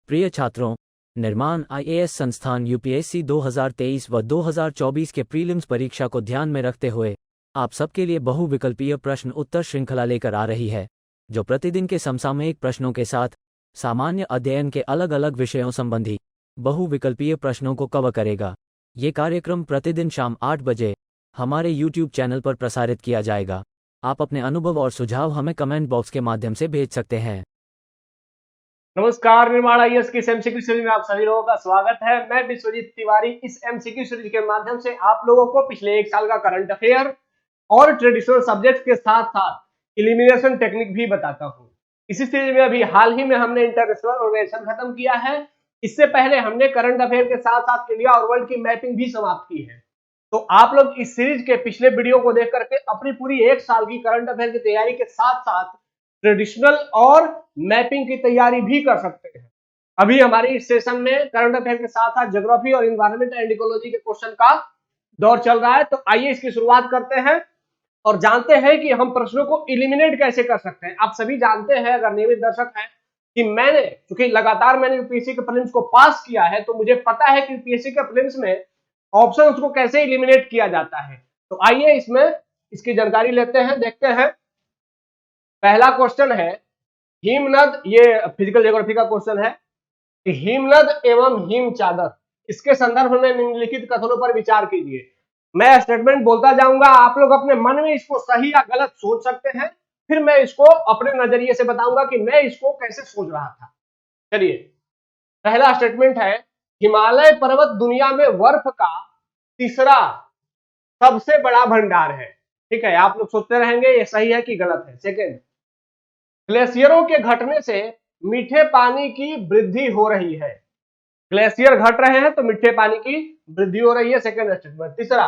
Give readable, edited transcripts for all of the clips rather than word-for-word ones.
प्रिय छात्रों, निर्माण आईएएस संस्थान यूपीएससी 2023 व 2024 के प्रीलिम्स परीक्षा को ध्यान में रखते हुए आप सबके लिए बहुविकल्पीय प्रश्न उत्तर श्रृंखला लेकर आ रही है, जो प्रतिदिन के समसामयिक प्रश्नों के साथ सामान्य अध्ययन के अलग अलग विषयों संबंधी बहुविकल्पीय प्रश्नों को कवर करेगा। ये कार्यक्रम प्रतिदिन शाम 8 बजे हमारे यूट्यूब चैनल पर प्रसारित किया जाएगा। आप अपने अनुभव और सुझाव हमें कमेंट बॉक्स के माध्यम से भेज सकते हैं। नमस्कार, निर्माण आईएएस की इस एमसीक्यू सीरीज में आप सभी लोगों का स्वागत है। मैं विश्वजीत तिवारी इस एमसीक्यू सीरीज के माध्यम से आप लोगों को पिछले एक साल का करंट अफेयर और ट्रेडिशनल सब्जेक्ट के साथ साथ इलिमिनेशन टेक्निक भी बताता हूं। इसी सीरीज में अभी हाल ही में हमने इंटरनेशनल ऑर्गेनाइजेशन खत्म किया है। इससे पहले हमने करंट अफेयर के साथ साथ इंडिया और वर्ल्ड की मैपिंग भी समाप्त की है। तो आप लोग इस सीरीज के पिछले वीडियो को देख करके अपनी पूरी एक साल की करंट अफेयर की तैयारी के साथ साथ ट्रेडिशनल और मैपिंग की तैयारी भी कर सकते हैं। अभी हमारी इस सेशन में करंट अफेयर के साथ साथ ज्योग्राफी और एनवायरमेंट एंड इकोलॉजी के क्वेश्चन का दौर चल रहा है। तो आइए इसकी शुरुआत करते हैं और जानते हैं कि हम प्रश्नों को इलिमिनेट कैसे कर सकते हैं। आप सभी जानते हैं, अगर नियमित दर्शक हैं, कि मैंने क्योंकि लगातार मैंने यूपीएससी के प्रीलिम्स को पास किया है, तो मुझे पता है कि यूपीएससी के प्रीलिम्स में ऑप्शंस को कैसे इलिमिनेट किया जाता है। तो आइए इसमें इसकी जानकारी लेते हैं, देखते हैं। पहला क्वेश्चन है हिमनद, ये फिजिकल ज्योग्राफी का क्वेश्चन है कि हिमनद एवं हिम चादर, इसके संदर्भ में निम्नलिखित कथनों पर विचार कीजिए। मैं स्टेटमेंट बोलता जाऊंगा, आप लोग अपने मन में इसको सही या गलत सोच सकते हैं, फिर मैं इसको अपने नजरिए से बताऊंगा कि मैं इसको कैसे सोच रहा था। चलिए, पहला स्टेटमेंट है हिमालय पर्वत दुनिया में बर्फ का तीसरा सबसे बड़ा भंडार है। ठीक है, आप लोग सोचते रहेंगे ये सही है कि गलत है। सेकेंड, ग्लेशियरों के घटने से मीठे पानी की वृद्धि हो रही है। ग्लेशियर घट रहे हैं तो मीठे पानी की वृद्धि हो रही है। Second statement. तीसरा,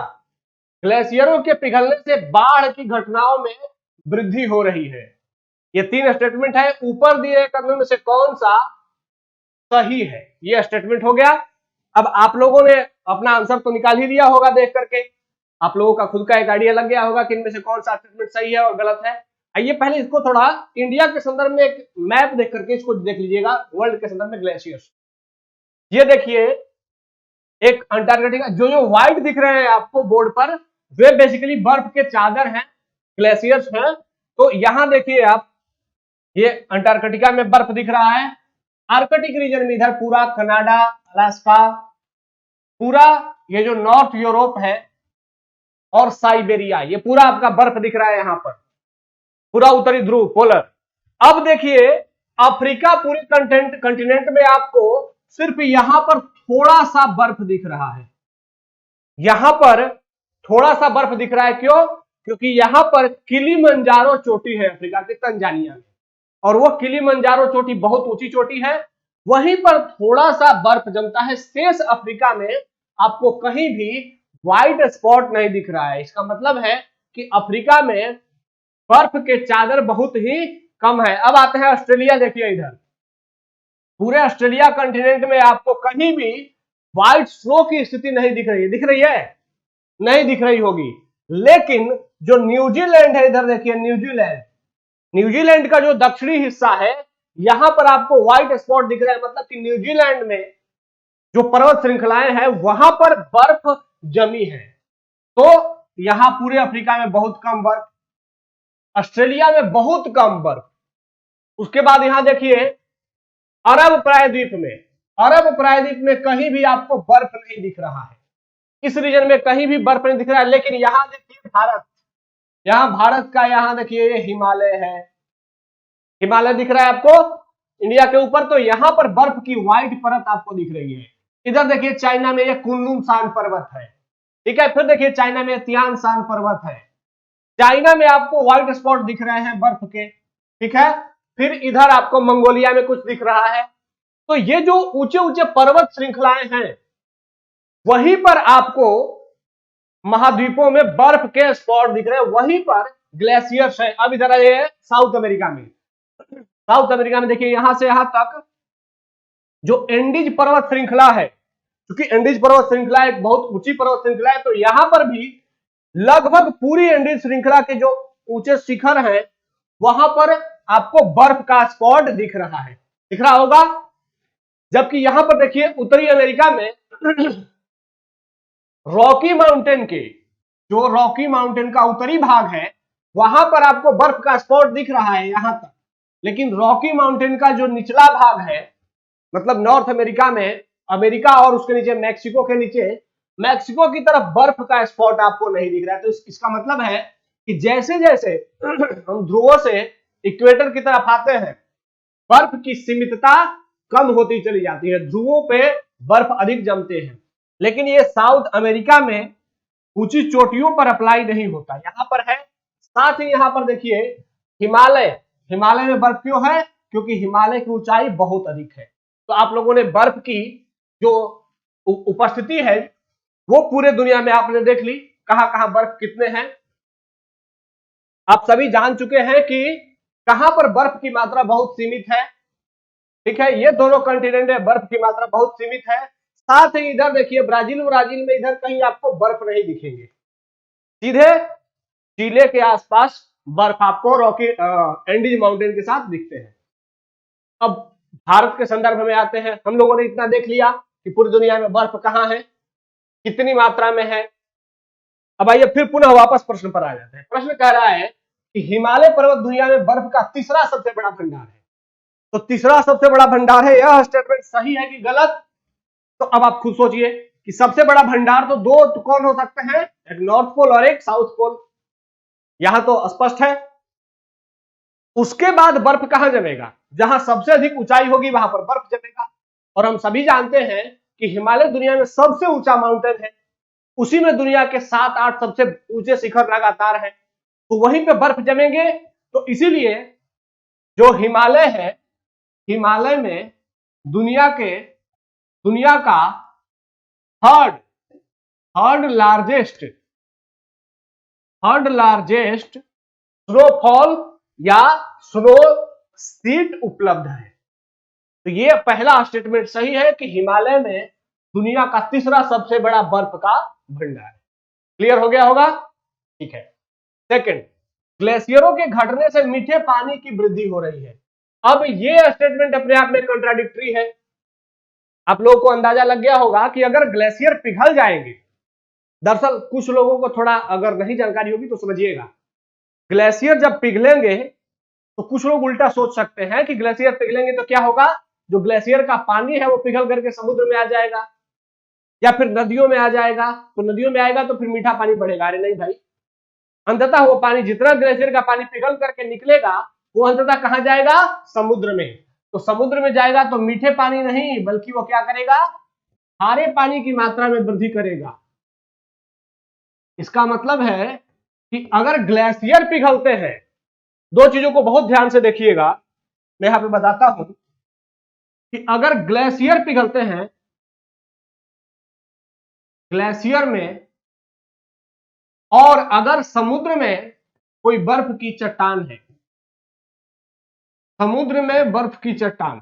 ग्लेशियरों के पिघलने से बाढ़ की घटनाओं में वृद्धि हो रही है। ये तीन स्टेटमेंट है। ऊपर दिए कथनों में से कौन सा सही है? ये स्टेटमेंट हो गया। अब आप लोगों ने अपना आंसर तो निकाल ही लिया होगा देख करके। आप लोगों का खुद का एक आइडिया लग गया होगा कि इनमें से कौन सा स्टेटमेंट सही है और गलत है। आइए पहले इसको थोड़ा इंडिया के संदर्भ में एक मैप देख करके इसको देख लीजिएगा। वर्ल्ड के संदर्भ में ग्लेशियर्स, ये देखिए एक अंटार्कटिका, जो व्हाइट दिख रहे हैं आपको बोर्ड पर, वे बेसिकली बर्फ के चादर हैं, ग्लेशियर्स हैं। तो यहां देखिए आप, ये अंटार्कटिका में बर्फ दिख रहा है। आर्कटिक रीजन में इधर पूरा कनाडा, अलास्का, पूरा ये जो नॉर्थ यूरोप है और साइबेरिया, ये पूरा आपका बर्फ दिख रहा है यहां पर, पूरा उत्तरी ध्रुव, पोलर। अब देखिए अफ्रीका पूरे कंटिनेंट में आपको सिर्फ यहां पर थोड़ा सा बर्फ दिख रहा है। यहां पर थोड़ा सा बर्फ दिख रहा है। क्यों? क्योंकि यहां पर किलिमंजारो चोटी है अफ्रीका के तंजानिया में, और वो किलिमंजारो चोटी बहुत ऊंची चोटी है। वहीं पर थोड़ा सा बर्फ जमता है। शेष अफ्रीका में आपको कहीं भी व्हाइट स्पॉट नहीं दिख रहा है। इसका मतलब है कि अफ्रीका में बर्फ के चादर बहुत ही कम है। अब आते हैं ऑस्ट्रेलिया। देखिए इधर पूरे ऑस्ट्रेलिया कंटिनेंट में आपको कहीं भी व्हाइट स्नो की स्थिति नहीं दिख रही है। दिख रही है? नहीं दिख रही होगी। लेकिन जो न्यूजीलैंड है, इधर देखिए न्यूजीलैंड का जो दक्षिणी हिस्सा है, यहां पर आपको व्हाइट स्पॉट दिख रहा है। मतलब कि न्यूजीलैंड में जो पर्वत श्रृंखलाएं हैं वहां पर बर्फ जमी है। तो यहां पूरे अफ्रीका में बहुत कम बर्फ, ऑस्ट्रेलिया में बहुत कम बर्फ। उसके बाद यहां देखिए अरब प्रायद्वीप में कहीं भी आपको बर्फ नहीं दिख रहा है। इस रीजन में कहीं भी बर्फ नहीं दिख रहा है। लेकिन यहां देखिए भारत का यहां देखिए ये हिमालय है, हिमालय दिख रहा है आपको इंडिया के ऊपर। तो यहां पर बर्फ की व्हाइट परत आपको दिख रही है। इधर देखिए चाइना में ये कुनलुन शान पर्वत है। ठीक है, फिर देखिए चाइना में तियान शान पर्वत है। चाइना में आपको व्हाइट स्पॉट दिख रहे हैं बर्फ के। ठीक है, फिर इधर आपको मंगोलिया में कुछ दिख रहा है। तो ये जो ऊंचे ऊंचे पर्वत श्रृंखलाएं हैं, वहीं पर आपको महाद्वीपों में बर्फ के स्पॉट दिख रहे हैं, वहीं पर ग्लेशियर्स है। अब इधर आइए साउथ अमेरिका में देखिए यहां से यहां तक जो एंडीज पर्वत श्रृंखला है, क्योंकि एंडीज पर्वत श्रृंखला एक बहुत ऊंची पर्वत श्रृंखला है, तो यहां पर भी लगभग पूरी एंडीज श्रृंखला के जो ऊंचे शिखर हैं वहां पर आपको बर्फ का स्पॉट दिख रहा है। दिख रहा होगा। जबकि यहां पर देखिए उत्तरी अमेरिका में रॉकी माउंटेन के, जो रॉकी माउंटेन का उत्तरी भाग है, वहां पर आपको बर्फ का स्पॉट दिख रहा है यहां तक, लेकिन रॉकी माउंटेन का जो निचला भाग है, मतलब नॉर्थ अमेरिका में, अमेरिका और उसके नीचे मैक्सिको के नीचे, मैक्सिको की तरफ बर्फ का स्पॉट आपको नहीं दिख रहा है। तो इसका मतलब है कि जैसे जैसे हम ध्रुवों से इक्वेटर की तरफ आते हैं, बर्फ की सीमितता कम होती चली जाती है, ध्रुवों पे बर्फ अधिक जमते हैं। लेकिन ये साउथ अमेरिका में ऊंची चोटियों पर अप्लाई नहीं होता, यहां पर है। साथ ही यहां पर देखिए हिमालय, हिमालय में बर्फ क्यों है? क्योंकि हिमालय की ऊंचाई बहुत अधिक है। तो आप लोगों ने बर्फ की जो उपस्थिति है वो पूरे दुनिया में आपने देख ली, कहां कहां बर्फ कितने हैं। आप सभी जान चुके हैं कि कहां पर बर्फ की मात्रा बहुत सीमित है। ठीक है, ये दोनों कंटिनेंट है, बर्फ की मात्रा बहुत सीमित है। साथ ही इधर देखिए ब्राजील में इधर कहीं आपको बर्फ नहीं दिखेंगे, सीधे चिले के आसपास बर्फ आपको रॉकी एंडीज माउंटेन के साथ दिखते हैं। अब भारत के संदर्भ में आते हैं। हम लोगों ने इतना देख लिया कि पूरी दुनिया में बर्फ कहां है, कितनी मात्रा में है। अब आइए फिर पुनः वापस प्रश्न पर आ जाते हैं। प्रश्न कह रहा है कि हिमालय पर्वत दुनिया में बर्फ का तीसरा सबसे बड़ा भंडार है। तो तीसरा सबसे बड़ा भंडार है, यह स्टेटमेंट सही है कि गलत? तो अब आप खुद सोचिए कि सबसे बड़ा भंडार तो दो तो कौन हो सकते हैं, एक नॉर्थ पोल और एक साउथ पोल, यहां तो स्पष्ट है। उसके बाद बर्फ कहां जमेगा? जहां सबसे अधिक ऊंचाई होगी वहां पर बर्फ जमेगा। और हम सभी जानते हैं कि हिमालय दुनिया में सबसे ऊंचा माउंटेन है, उसी में दुनिया के 7-8 सबसे ऊंचे शिखर लगातार है, तो वहीं पे बर्फ जमेंगे। तो इसीलिए जो हिमालय है, हिमालय में दुनिया का थर्ड लार्जेस्ट स्नोफॉल या स्नो सीट उपलब्ध है। तो ये पहला स्टेटमेंट सही है कि हिमालय में दुनिया का तीसरा सबसे बड़ा बर्फ का भंडार है। क्लियर हो गया होगा? ठीक है। सेकंड, ग्लेशियरों के घटने से मीठे पानी की वृद्धि हो रही है। अब ये स्टेटमेंट अपने आप में कंट्राडिक्टरी है। आप लोगों को अंदाजा लग गया होगा कि अगर ग्लेशियर पिघल जाएंगे, दरअसल कुछ लोगों को थोड़ा अगर नहीं जानकारी होगी तो समझिएगा, ग्लेशियर जब पिघलेंगे तो कुछ लोग उल्टा सोच सकते हैं कि ग्लेशियर पिघलेंगे तो क्या होगा, जो ग्लेशियर का पानी है वो पिघल करके समुद्र में आ जाएगा या फिर नदियों में आ जाएगा। तो नदियों में आएगा तो फिर मीठा पानी बढ़ेगा। अरे नहीं भाई, अंततः वो पानी, जितना ग्लेशियर का पानी पिघल करके निकलेगा वो अंततः कहां जाएगा? समुद्र में। तो समुद्र में जाएगा तो मीठे पानी नहीं, बल्कि वो क्या करेगा? खारे पानी की मात्रा में वृद्धि करेगा। इसका मतलब है कि अगर ग्लेशियर पिघलते हैं, दो चीजों को बहुत ध्यान से देखिएगा, मैं यहां पे बताता हूं कि अगर ग्लेशियर पिघलते हैं, ग्लेशियर में, और अगर समुद्र में कोई बर्फ की चट्टान है, समुद्र में बर्फ की चट्टान,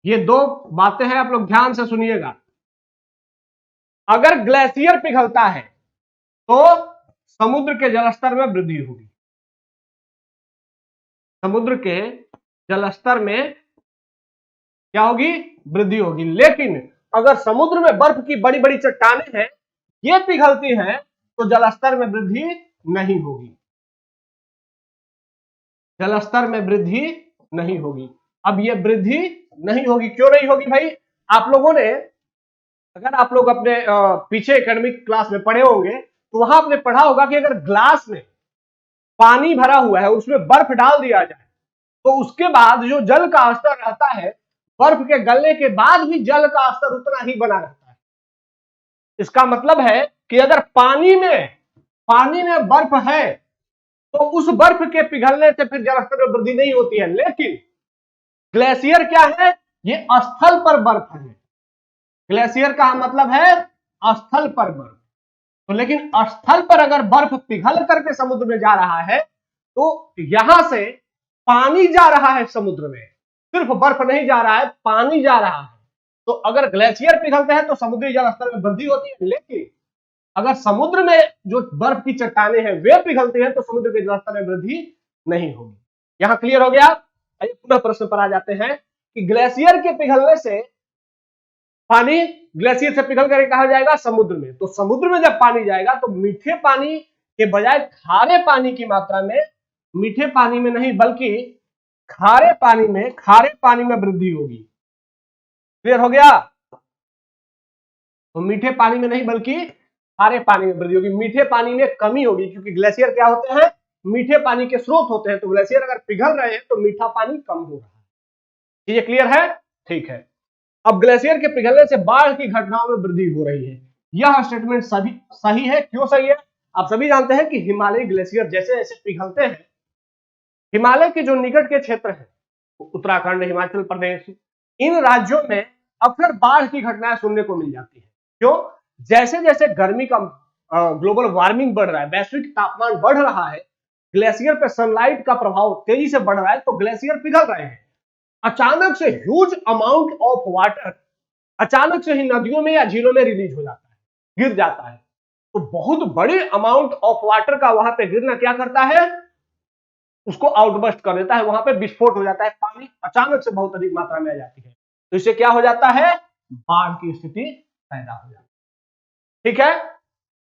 ये दो बातें हैं, आप लोग ध्यान से सुनिएगा। अगर ग्लेशियर पिघलता है तो समुद्र के जलस्तर में वृद्धि होगी, समुद्र के जलस्तर में क्या होगी? वृद्धि होगी। लेकिन अगर समुद्र में बर्फ की बड़ी बड़ी चट्टानें हैं, ये पिघलती हैं, तो जलस्तर में वृद्धि नहीं होगी, जलस्तर में वृद्धि नहीं होगी। अब ये वृद्धि नहीं होगी, क्यों नहीं होगी भाई? आप लोगों ने, अगर आप लोग अपने पीछे एकेडमिक क्लास में पढ़े होंगे तो वहां आपने पढ़ा होगा कि अगर ग्लास में पानी भरा हुआ है, उसमें बर्फ डाल दिया जाए तो उसके बाद जो जल का स्तर रहता है, बर्फ के गलने के बाद भी जल का स्तर उतना ही बना रहता है। इसका मतलब है कि अगर पानी में बर्फ है तो उस बर्फ के पिघलने से फिर जलस्तर में वृद्धि नहीं होती है। लेकिन ग्लेशियर क्या है? ये स्थल पर बर्फ है। ग्लेशियर का मतलब है स्थल पर बर्फ। तो लेकिन स्थल पर अगर बर्फ पिघल करके समुद्र में जा रहा है तो यहां से पानी जा रहा है समुद्र में, सिर्फ बर्फ नहीं जा रहा है, पानी जा रहा है। तो अगर ग्लेशियर पिघलते हैं तो समुद्री जल स्तर में वृद्धि होती है। लेकिन अगर समुद्र में जो बर्फ की चट्टानें हैं वे पिघलते हैं तो समुद्र के जल स्तर में वृद्धि नहीं होगी। यहां क्लियर हो गया? पुनः प्रश्न पर आ जाते हैं कि ग्लेशियर के पिघलने से पानी ग्लेशियर से पिघल कर कहा जाएगा समुद्र में। तो समुद्र में जब पानी जाएगा तो मीठे पानी के बजाय खारे पानी की मात्रा में, मीठे पानी में नहीं बल्कि खारे पानी में वृद्धि होगी। क्लियर हो गया? तो मीठे पानी में नहीं बल्कि खारे पानी में वृद्धि होगी, मीठे पानी में कमी होगी, क्योंकि ग्लेशियर क्या होते हैं? मीठे पानी के स्रोत होते हैं। तो ग्लेशियर अगर पिघल रहे हैं तो मीठा पानी कम हो रहा है। ये क्लियर है? ठीक है। अब ग्लेशियर के पिघलने से बाढ़ की घटनाओं में वृद्धि हो रही है। यह स्टेटमेंट सही है। क्यों सही है? आप सभी जानते हैं कि हिमालयी ग्लेशियर जैसे जैसे पिघलते हैं, हिमालय के जो निकट के क्षेत्र हैं, उत्तराखंड, हिमाचल प्रदेश, इन राज्यों में अक्सर बाढ़ की घटनाएं सुनने को मिल जाती है। क्यों? जैसे जैसे गर्मी का ग्लोबल वार्मिंग बढ़ रहा है, वैश्विक तापमान बढ़ रहा है, ग्लेशियर पे सनलाइट का प्रभाव तेजी से बढ़ रहा है, तो ग्लेशियर पिघल रहे हैं। अचानक से ह्यूज अमाउंट ऑफ वाटर अचानक से ही नदियों में या झीलों में रिलीज हो जाता है, गिर जाता है। तो बहुत बड़ी अमाउंट ऑफ वाटर का वहां पे गिरना क्या करता है? उसको आउटबस्ट कर देता है, वहां पे विस्फोट हो जाता है, पानी अचानक से बहुत अधिक मात्रा में आ जाती है। तो इससे क्या हो जाता है? बाढ़ की स्थिति पैदा हो जाती है। ठीक है?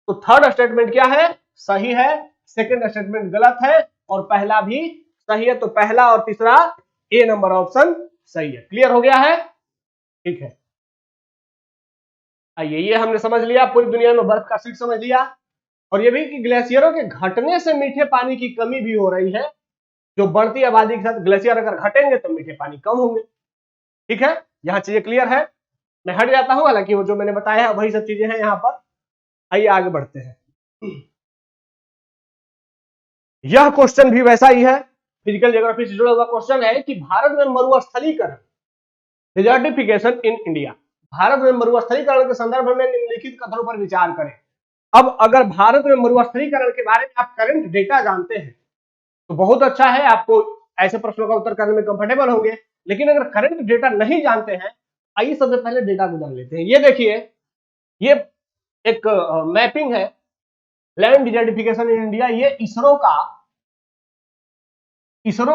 तो थर्ड स्टेटमेंट क्या है? सही है। सेकंड स्टेटमेंट गलत है और पहला भी सही है। तो पहला और तीसरा ए नंबर ऑप्शन सही है। क्लियर हो गया है? ठीक है। आइए, ये हमने समझ लिया, पूरी दुनिया में बर्फ का शीट समझ लिया, और ये भी कि ग्लेशियरों के घटने से मीठे पानी की कमी भी हो रही है। जो बढ़ती आबादी के साथ ग्लेशियर अगर घटेंगे तो मीठे पानी कम होंगे। ठीक है? यहां चीजें क्लियर है। मैं हट जाता हूं, हालांकि वो जो मैंने बताया है वही सब चीजें हैं यहां पर। आइए आगे बढ़ते हैं। यह क्वेश्चन भी वैसा ही है, फिजिकल ज्योग्राफी से जुड़ा हुआ क्वेश्चन है कि भारत में मरुस्थलीकरण, डिजर्टिफिकेशन इन इंडिया, भारत में मरुस्थलीकरण के संदर्भ में निम्नलिखित कथनों पर विचार करें। अब अगर भारत में मरुस्थलीकरण के बारे में आप करंट डेटा जानते हैं तो बहुत अच्छा है, आपको ऐसे प्रश्नों का उत्तर करने में कंफर्टेबल होंगे। लेकिन अगर करंट डेटा नहीं जानते हैं, आइए सबसे पहले डेटा को जान लेते हैं। ये देखिए, ये एक मैपिंग है, लैंड डिजर्टिफिकेशन इन इंडिया। ये इसरो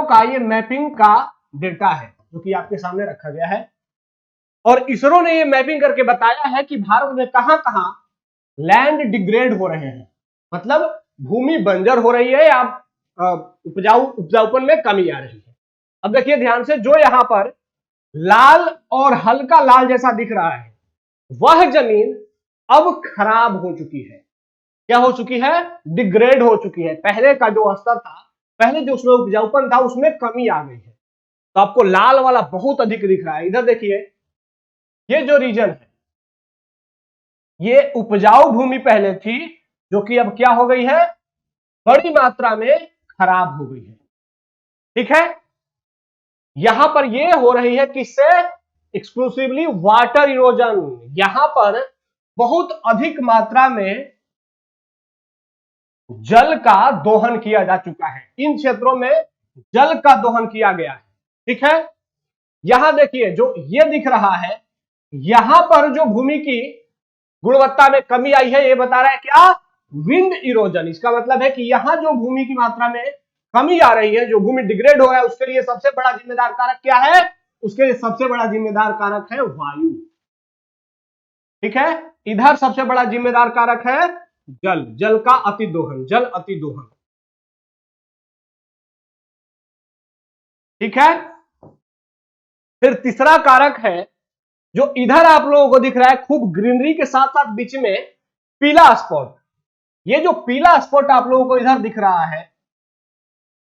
का ये मैपिंग का डेटा है जो कि आपके सामने रखा गया है। और इसरो ने ये मैपिंग करके बताया है कि भारत में कहां कहां लैंड डिग्रेड हो रहे हैं, मतलब भूमि बंजर हो रही है या उपजाऊपन में कमी आ रही है। अब देखिए ध्यान से, जो यहां पर लाल और हल्का लाल जैसा दिख रहा है, वह जमीन अब खराब हो चुकी है। क्या हो चुकी है? डिग्रेड हो चुकी है। पहले का जो स्तर था, पहले जो उसमें उपजाऊपन था, उसमें कमी आ गई है। तो आपको लाल वाला बहुत अधिक दिख रहा है। इधर देखिए, ये जो रीजन है, ये उपजाऊ भूमि पहले थी, जो कि अब क्या हो गई है? बड़ी मात्रा में खराब हो गई है। ठीक है? यहां पर ये हो रही है किससे? Exclusively water erosion. यहां पर बहुत अधिक मात्रा में जल का दोहन किया जा चुका है। इन क्षेत्रों में जल का दोहन किया गया है। ठीक है? यहां देखिए, जो ये दिख रहा है, यहां पर जो भूमि की गुणवत्ता में कमी आई है, ये बता रहा है क्या? Wind erosion. इसका मतलब है कि यहां जो भूमि की मात्रा में कमी आ रही है, जो भूमि डिग्रेड हो रहा है, उसके लिए सबसे बड़ा जिम्मेदार कारक क्या है? उसके लिए सबसे बड़ा जिम्मेदार कारक है वायु। ठीक है? इधर सबसे बड़ा जिम्मेदार कारक है जल का अतिदोहन, जल अतिदोहन। ठीक है? फिर तीसरा कारक है जो इधर आप लोगों को दिख रहा है, खूब ग्रीनरी के साथ साथ बीच में पीला स्पॉट। ये जो पीला स्पॉट आप लोगों को इधर दिख रहा है,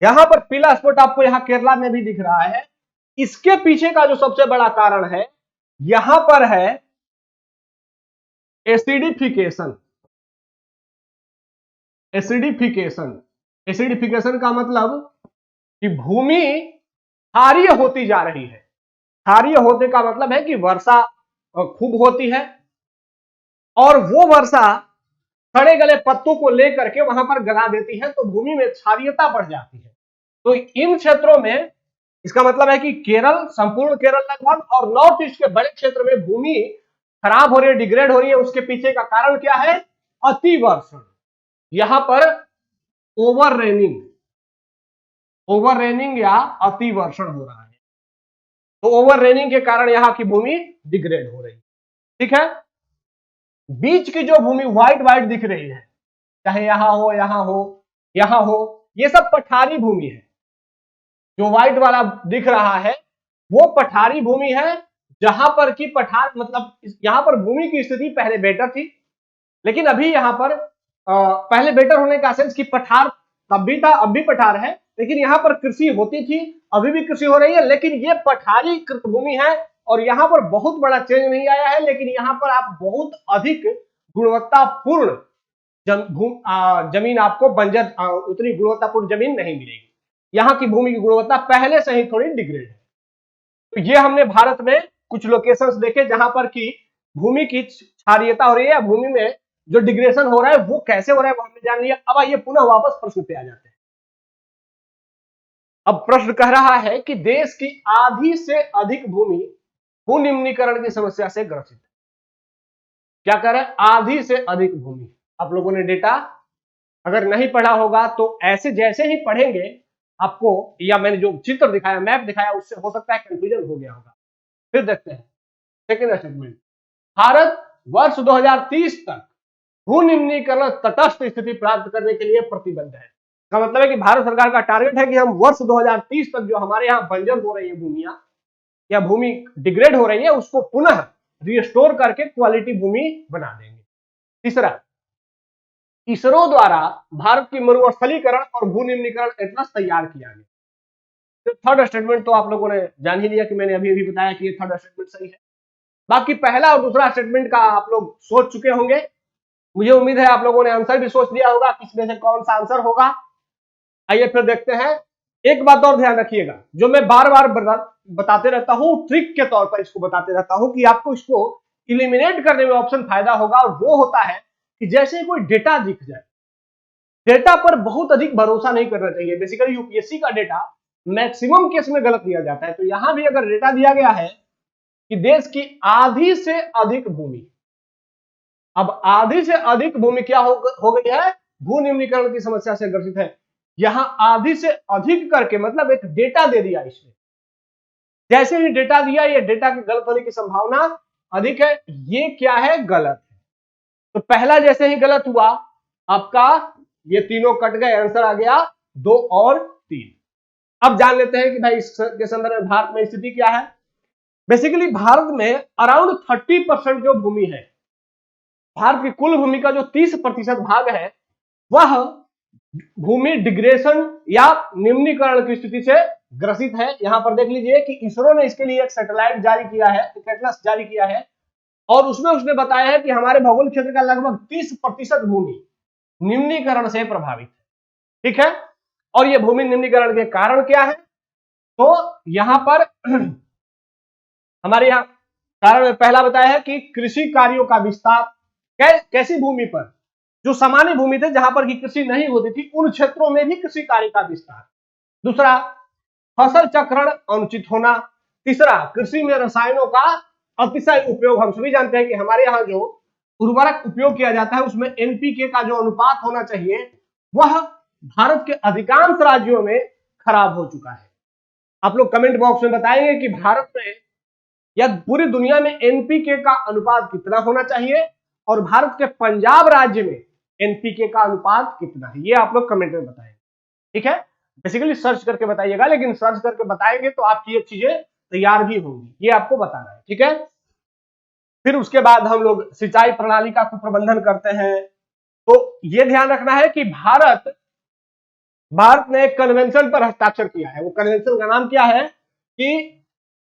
यहां पर पीला स्पॉट आपको यहां केरला में भी दिख रहा है। इसके पीछे का जो सबसे बड़ा कारण है, यहां पर है एसिडिफिकेशन। एसिडिफिकेशन, एसिडिफिकेशन का मतलब कि भूमि क्षारीय होती जा रही है। क्षारीय होने का मतलब है कि वर्षा खूब होती है, और वो वर्षा सड़े गले पत्तों को लेकर के वहां पर गला देती है, तो भूमि में क्षारीयता बढ़ जाती है। तो इन क्षेत्रों में, इसका मतलब है कि केरल, संपूर्ण केरल लगभग, और नॉर्थ ईस्ट के बड़े क्षेत्र में भूमि खराब हो रही है, डिग्रेड हो रही है। उसके पीछे का कारण क्या है? अतिवर्षण। यहां पर ओवर रेनिंग या अतिवर्षण हो रहा है। तो ओवर रेनिंग के कारण यहाँ की भूमि डिग्रेड हो रही है। ठीक है, बीच की जो भूमि व्हाइट व्हाइट दिख रही है, चाहे यहां हो यहां हो यहां हो, ये सब पठारी भूमि है। जो व्हाइट वाला दिख रहा है वो पठारी भूमि है, जहां पर की पठार मतलब यहां पर भूमि की स्थिति पहले बेटर थी, लेकिन अभी यहां पर पहले बेटर होने का सेंस कि पठार तब भी था, अब भी पठार है, लेकिन यहां पर कृषि होती थी, अभी भी कृषि हो रही है, लेकिन ये पठारी भूमि है और यहां पर बहुत बड़ा चेंज नहीं आया है, लेकिन यहां पर आप बहुत अधिक गुणवत्तापूर्ण जमीन आपको बंजर उतनी गुणवत्तापूर्ण जमीन नहीं मिलेगी। यहाँ की भूमि की गुणवत्ता पहले से ही थोड़ी डिग्रेड है। तो ये हमने भारत में कुछ लोकेशंस देखे जहां पर की भूमि की क्षारीयता हो रही है, भूमि में जो डिग्रेशन हो रहा है वो कैसे हो रहा है वो हमने जान लिया। अब आइए पुनः वापस प्रश्न पे आ जाते हैं। अब प्रश्न कह रहा है कि देश की आधी से अधिक भूमि भूनिम्नीकरण की समस्या से ग्रसित है। क्या कह रहा है? आधी से अधिक भूमि। आप लोगों ने डेटा अगर नहीं पढ़ा होगा तो ऐसे जैसे ही पढ़ेंगे आपको, या मैंने जो चित्र दिखाया, मैप दिखाया, उससे हो सकता है कंफ्यूजन हो गया होगा। फिर देखते हैं सेकेंड स्टेटमेंट। भारत वर्ष 2030 तक भूनिम्नीकरण तटस्थ स्थिति प्राप्त करने के लिए प्रतिबद्ध है। इसका मतलब है कि भारत सरकार का टारगेट है कि हम वर्ष 2030 तक जो हमारे यहाँ बंजर हो रही है भूमियां या भूमि डिग्रेड हो रही है उसको पुनः रिस्टोर करके क्वालिटी भूमि बना देंगे। तीसरा, इसरो द्वारा भारत की मरुस्थलीकरण और भूनिम्नीकरण एटलस तैयार किया गया। तो थर्ड स्टेटमेंट तो आप लोगों ने जान ही लिया कि मैंने अभी अभी बताया कि ये थर्ड स्टेटमेंट सही है। बाकी पहला और दूसरा स्टेटमेंट का आप लोग सोच चुके होंगे, मुझे उम्मीद है आप लोगों ने आंसर भी सोच लिया होगा, किसमें से कौन सा आंसर होगा। आइए फिर देखते हैं। एक बात और ध्यान रखिएगा, जो मैं बार बार बताते रहता हूं, ट्रिक के तौर पर इसको बताते रहता हूं कि आपको इसको इलिमिनेट करने में ऑप्शन फायदा होगा, और वो होता है कि जैसे कोई डेटा दिख जाए, डेटा पर बहुत अधिक भरोसा नहीं करना चाहिए। बेसिकली यूपीएससी का डेटा मैक्सिमम केस में गलत दिया जाता है। तो यहां भी अगर डेटा दिया गया है कि देश की आधी से अधिक भूमि, अब आधी से अधिक भूमि क्या हो गई है? भूनिम्नीकरण की समस्या से ग्रसित है। यहां आधी से अधिक करके मतलब एक डेटा दे दिया इसमें। जैसे ही डेटा दिया, ये डेटा के गलत होने की संभावना अधिक है। ये क्या है? गलत है। तो पहला जैसे ही गलत हुआ आपका, ये तीनों कट गए, आंसर आ गया 2 और 3। अब जान लेते हैं कि भाई इसके संदर्भ में भारत में स्थिति क्या है। बेसिकली भारत में अराउंड 30% जो भूमि है, भारत की कुल भूमि का जो 30% भाग है, वह भूमि डिग्रेशन या निम्नीकरण की स्थिति से ग्रसित है। यहां पर देख लीजिए कि इसरो ने इसके लिए एक सैटेलाइट जारी किया है, एक एटलस जारी किया है, और उसमें उसने बताया है कि हमारे भौगोलिक क्षेत्र का लगभग 30% भूमि निम्नीकरण से प्रभावित है। ठीक है, और ये भूमि निम्नीकरण के कारण क्या है? तो यहां पर हमारे यहां कारण में पहला बताया है कि कृषि कार्यों का विस्तार। कैसी भूमि पर? जो सामान्य भूमि थे जहां पर की कृषि नहीं होती थी, उन क्षेत्रों में भी कृषि कार्य का विस्तार। दूसरा, फसल चक्रण अनुचित होना। तीसरा, कृषि में रसायनों का अतिशय उपयोग। हम सभी जानते हैं कि हमारे यहाँ जो उर्वरक उपयोग किया जाता है उसमें एनपीके का जो अनुपात होना चाहिए वह भारत के अधिकांश राज्यों में खराब हो चुका है। आप लोग कमेंट बॉक्स में बताएंगे कि भारत में या पूरी दुनिया में एनपीके का अनुपात कितना होना चाहिए, और भारत के पंजाब राज्य में एनपीके का अनुपात कितना है, ये आप लोग कमेंट में बताएंगे। ठीक है, बेसिकली सर्च करके बताइएगा, लेकिन सर्च करके बताएंगे तो आपकी ये चीजें तैयार भी होंगी, ये आपको बताना है। ठीक है, फिर उसके बाद हम लोग सिंचाई प्रणाली का कुप्रबंधन करते हैं। तो ये ध्यान रखना है कि भारत ने एक कन्वेंशन पर हस्ताक्षर किया है। वो कन्वेंशन का नाम क्या है? कि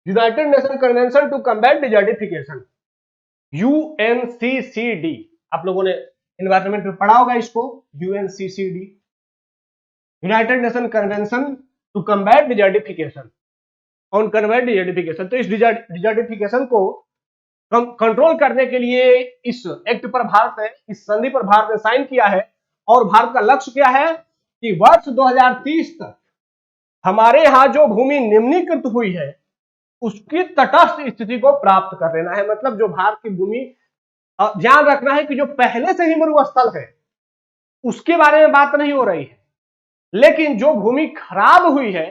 United Nation Convention to combat desertification, UNCCD. आप लोगों ने एनवायरमेंट में पढ़ा होगा इसको, UNCCD, United Nation Convention to combat desertification, on combat desertification. तो इस डिजर्टिफिकेशन को कंट्रोल करने के लिए इस एक्ट पर भारत ने, इस संधि पर भारत ने साइन किया है, और भारत का लक्ष्य क्या है कि वर्ष 2030 तक हमारे यहां जो भूमि निम्नीकृत हुई है उसकी तटस्थ स्थिति को प्राप्त कर लेना है। मतलब जो भारत की भूमि, ध्यान रखना है कि जो पहले से ही मरुस्थल है उसके बारे में बात नहीं हो रही है, लेकिन जो भूमि खराब हुई है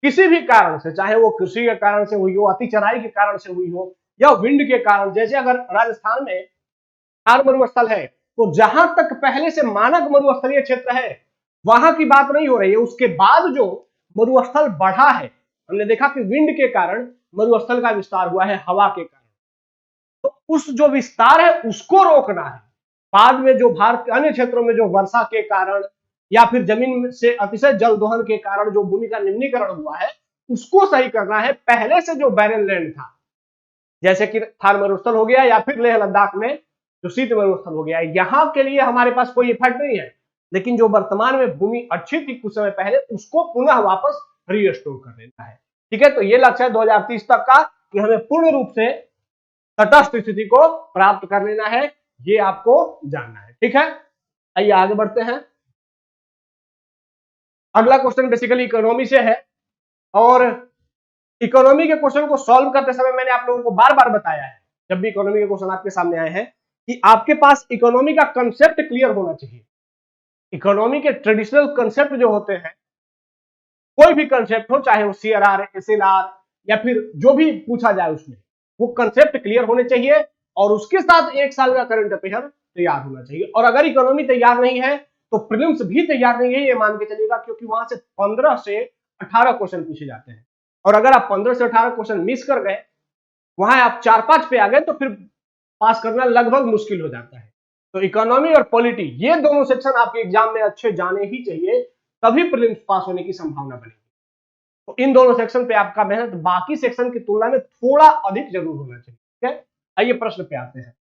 किसी भी कारण से, चाहे वो कृषि के कारण से हुई हो, अति चराई के कारण से हुई हो, या विंड के कारण, जैसे अगर राजस्थान में थार मरुस्थल है तो जहां तक पहले से मानक मरुस्थलीय क्षेत्र है वहां की बात नहीं हो रही है, उसके बाद जो मरुस्थल बढ़ा है, हमने देखा कि विंड के कारण मरुस्थल का विस्तार हुआ है, हवा के कारण, तो उस जो विस्तार है उसको रोकना है। बाद में जो भारत के अन्य क्षेत्रों में जो वर्षा के कारण या फिर जमीन से अतिशय जल दोहन के कारण जो भूमि का निम्नीकरण हुआ है उसको सही करना है। पहले से जो बैरन लैंड था, जैसे कि थार मरुस्थल हो गया या फिर लेह लद्दाख में जो शीत मरुस्थल हो गया, यहां के लिए हमारे पास कोई इफेक्ट नहीं है, लेकिन जो वर्तमान में भूमि अच्छी थी कुछ समय पहले उसको पुनः वापस रीस्टोर कर देना है। ठीक है, तो ये लक्ष्य है 2030 तक का कि हमें पूर्ण रूप से तटस्थ स्थिति को प्राप्त कर लेना है, ये आपको जानना है। ठीक है, आइए आगे बढ़ते हैं। अगला क्वेश्चन बेसिकली इकोनॉमी से है, और इकोनॉमी के क्वेश्चन को सॉल्व करते समय मैंने आप लोगों को बार बार बताया है, जब भी इकोनॉमी के क्वेश्चन आपके सामने आए हैं, कि आपके पास इकोनॉमी का कंसेप्ट क्लियर होना चाहिए। इकोनॉमी के ट्रेडिशनल कंसेप्ट जो होते हैं, कोई भी कंसेप्ट हो, चाहे वो सीआरआर, एसएलआर या फिर जो भी पूछा जाए उसमें, वो कंसेप्ट क्लियर होने चाहिए और उसके साथ एक साल का करंट अफेयर तैयार होना चाहिए। और अगर इकोनॉमी तैयार नहीं है तो प्रीलिम्स भी तैयार नहीं है, ये मान के चलिएगा, क्योंकि वहां से 15 से 18 क्वेश्चन पूछे जाते हैं, और अगर आप 15 से 18 क्वेश्चन मिस कर गए, वहां आप 4-5 पे आ गए, तो फिर पास करना लगभग मुश्किल हो जाता है। तो इकोनॉमी और पॉलिटी, ये दोनों सेक्शन आपके एग्जाम में अच्छे जाने ही चाहिए, तभी प्रीलिम्स पास होने की संभावना बनेगी। तो इन दोनों सेक्शन पे आपका मेहनत बाकी सेक्शन की तुलना में थोड़ा अधिक जरूर होना चाहिए। ठीक है, आइए प्रश्न पे आते हैं।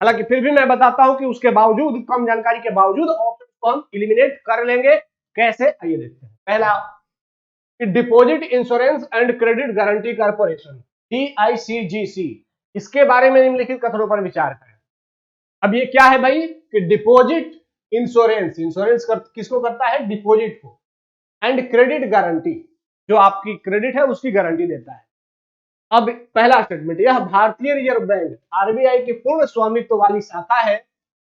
हालांकि फिर भी मैं बताता हूं कि उसके बावजूद, कम जानकारी के बावजूद ऑप्शन को हम इलिमिनेट कर लेंगे। कैसे, आइए देखते हैं। पहला, deposit insurance and credit guarantee corporation, DICGC, इसके बारे में निम्नलिखित कथनों पर विचार करें। अब ये क्या है भाई, कि डिपॉजिट इंश्योरेंस, किसको करता है, डिपॉजिट को, एंड क्रेडिट गारंटी, जो आपकी क्रेडिट है उसकी गारंटी देता है। अब पहला स्टेटमेंट, यह भारतीय रिजर्व बैंक RBI की पूर्ण स्वामित्व वाली शाखा है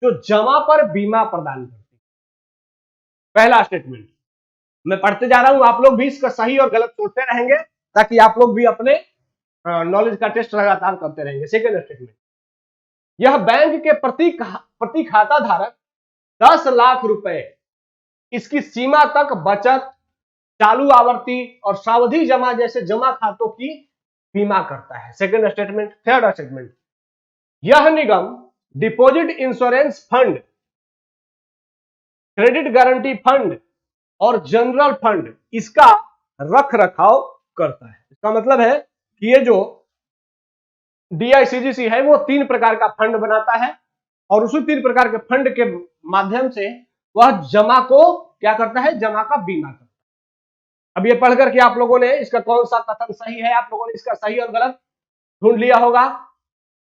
जो जमा पर बीमा प्रदान करती है। पहला स्टेटमेंट मैं पढ़ते जा रहा हूं, आप लोग भी इसका सही और गलत सोचते रहेंगे ताकि आप लोग भी अपने नॉलेज का टेस्ट लगातार करते रहेंगे। सेकेंड स्टेटमेंट, यह बैंक के प्रति खाता धारक 10 लाख रुपए इसकी सीमा तक बचत, चालू आवर्ती और सावधि जमा जैसे जमा खातों की बीमा करता है। Second statement. थर्ड स्टेटमेंट, यह निगम deposit insurance fund, credit guarantee fund और जनरल फंड इसका रख रखाव करता है। इसका मतलब है कि ये जो DICGC है वो 3 प्रकार का फंड बनाता है, और उसी 3 प्रकार के फंड के माध्यम से वह जमा को क्या करता है, जमा का बीमा करता है। अब ये पढ़ करके आप लोगों ने इसका कौन सा कथन सही है, आप लोगों ने इसका सही और गलत ढूंढ लिया होगा।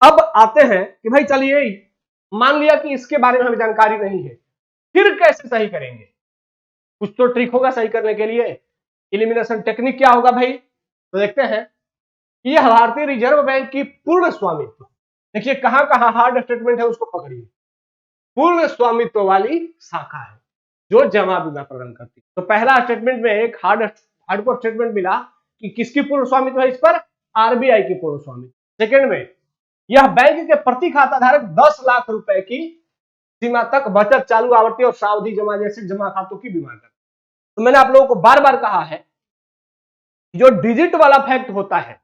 अब आते हैं कि भाई चलिए, मान लिया कि इसके बारे में हमें जानकारी नहीं है, फिर कैसे सही करेंगे, कुछ तो ट्रिक होगा सही करने के लिए। एलिमिनेशन टेक्निक क्या होगा भाई, तो देखते हैं। यह भारतीय रिजर्व बैंक की पूर्ण स्वामित्व, देखिए कहां कहां हार्ड स्टेटमेंट है उसको पकड़िए, पूर्ण स्वामित्व वाली शाखा है जो जमा बीमा प्रदान करती है। तो पहला स्टेटमेंट में एक हार्डकोर स्टेटमेंट मिला कि किसकी पूर्ण स्वामित्व है इस पर, RBI की पूर्ण स्वामित्व। सेकंड में, यह बैंक के प्रति खाता धारक 10 लाख रुपए की सीमा तक बचत, चालू आवर्ती और सावधि जमा जैसे जमा खातों की बीमा करता है। तो मैंने आप लोगों को बार बार कहा है, जो डिजिट वाला फैक्ट होता है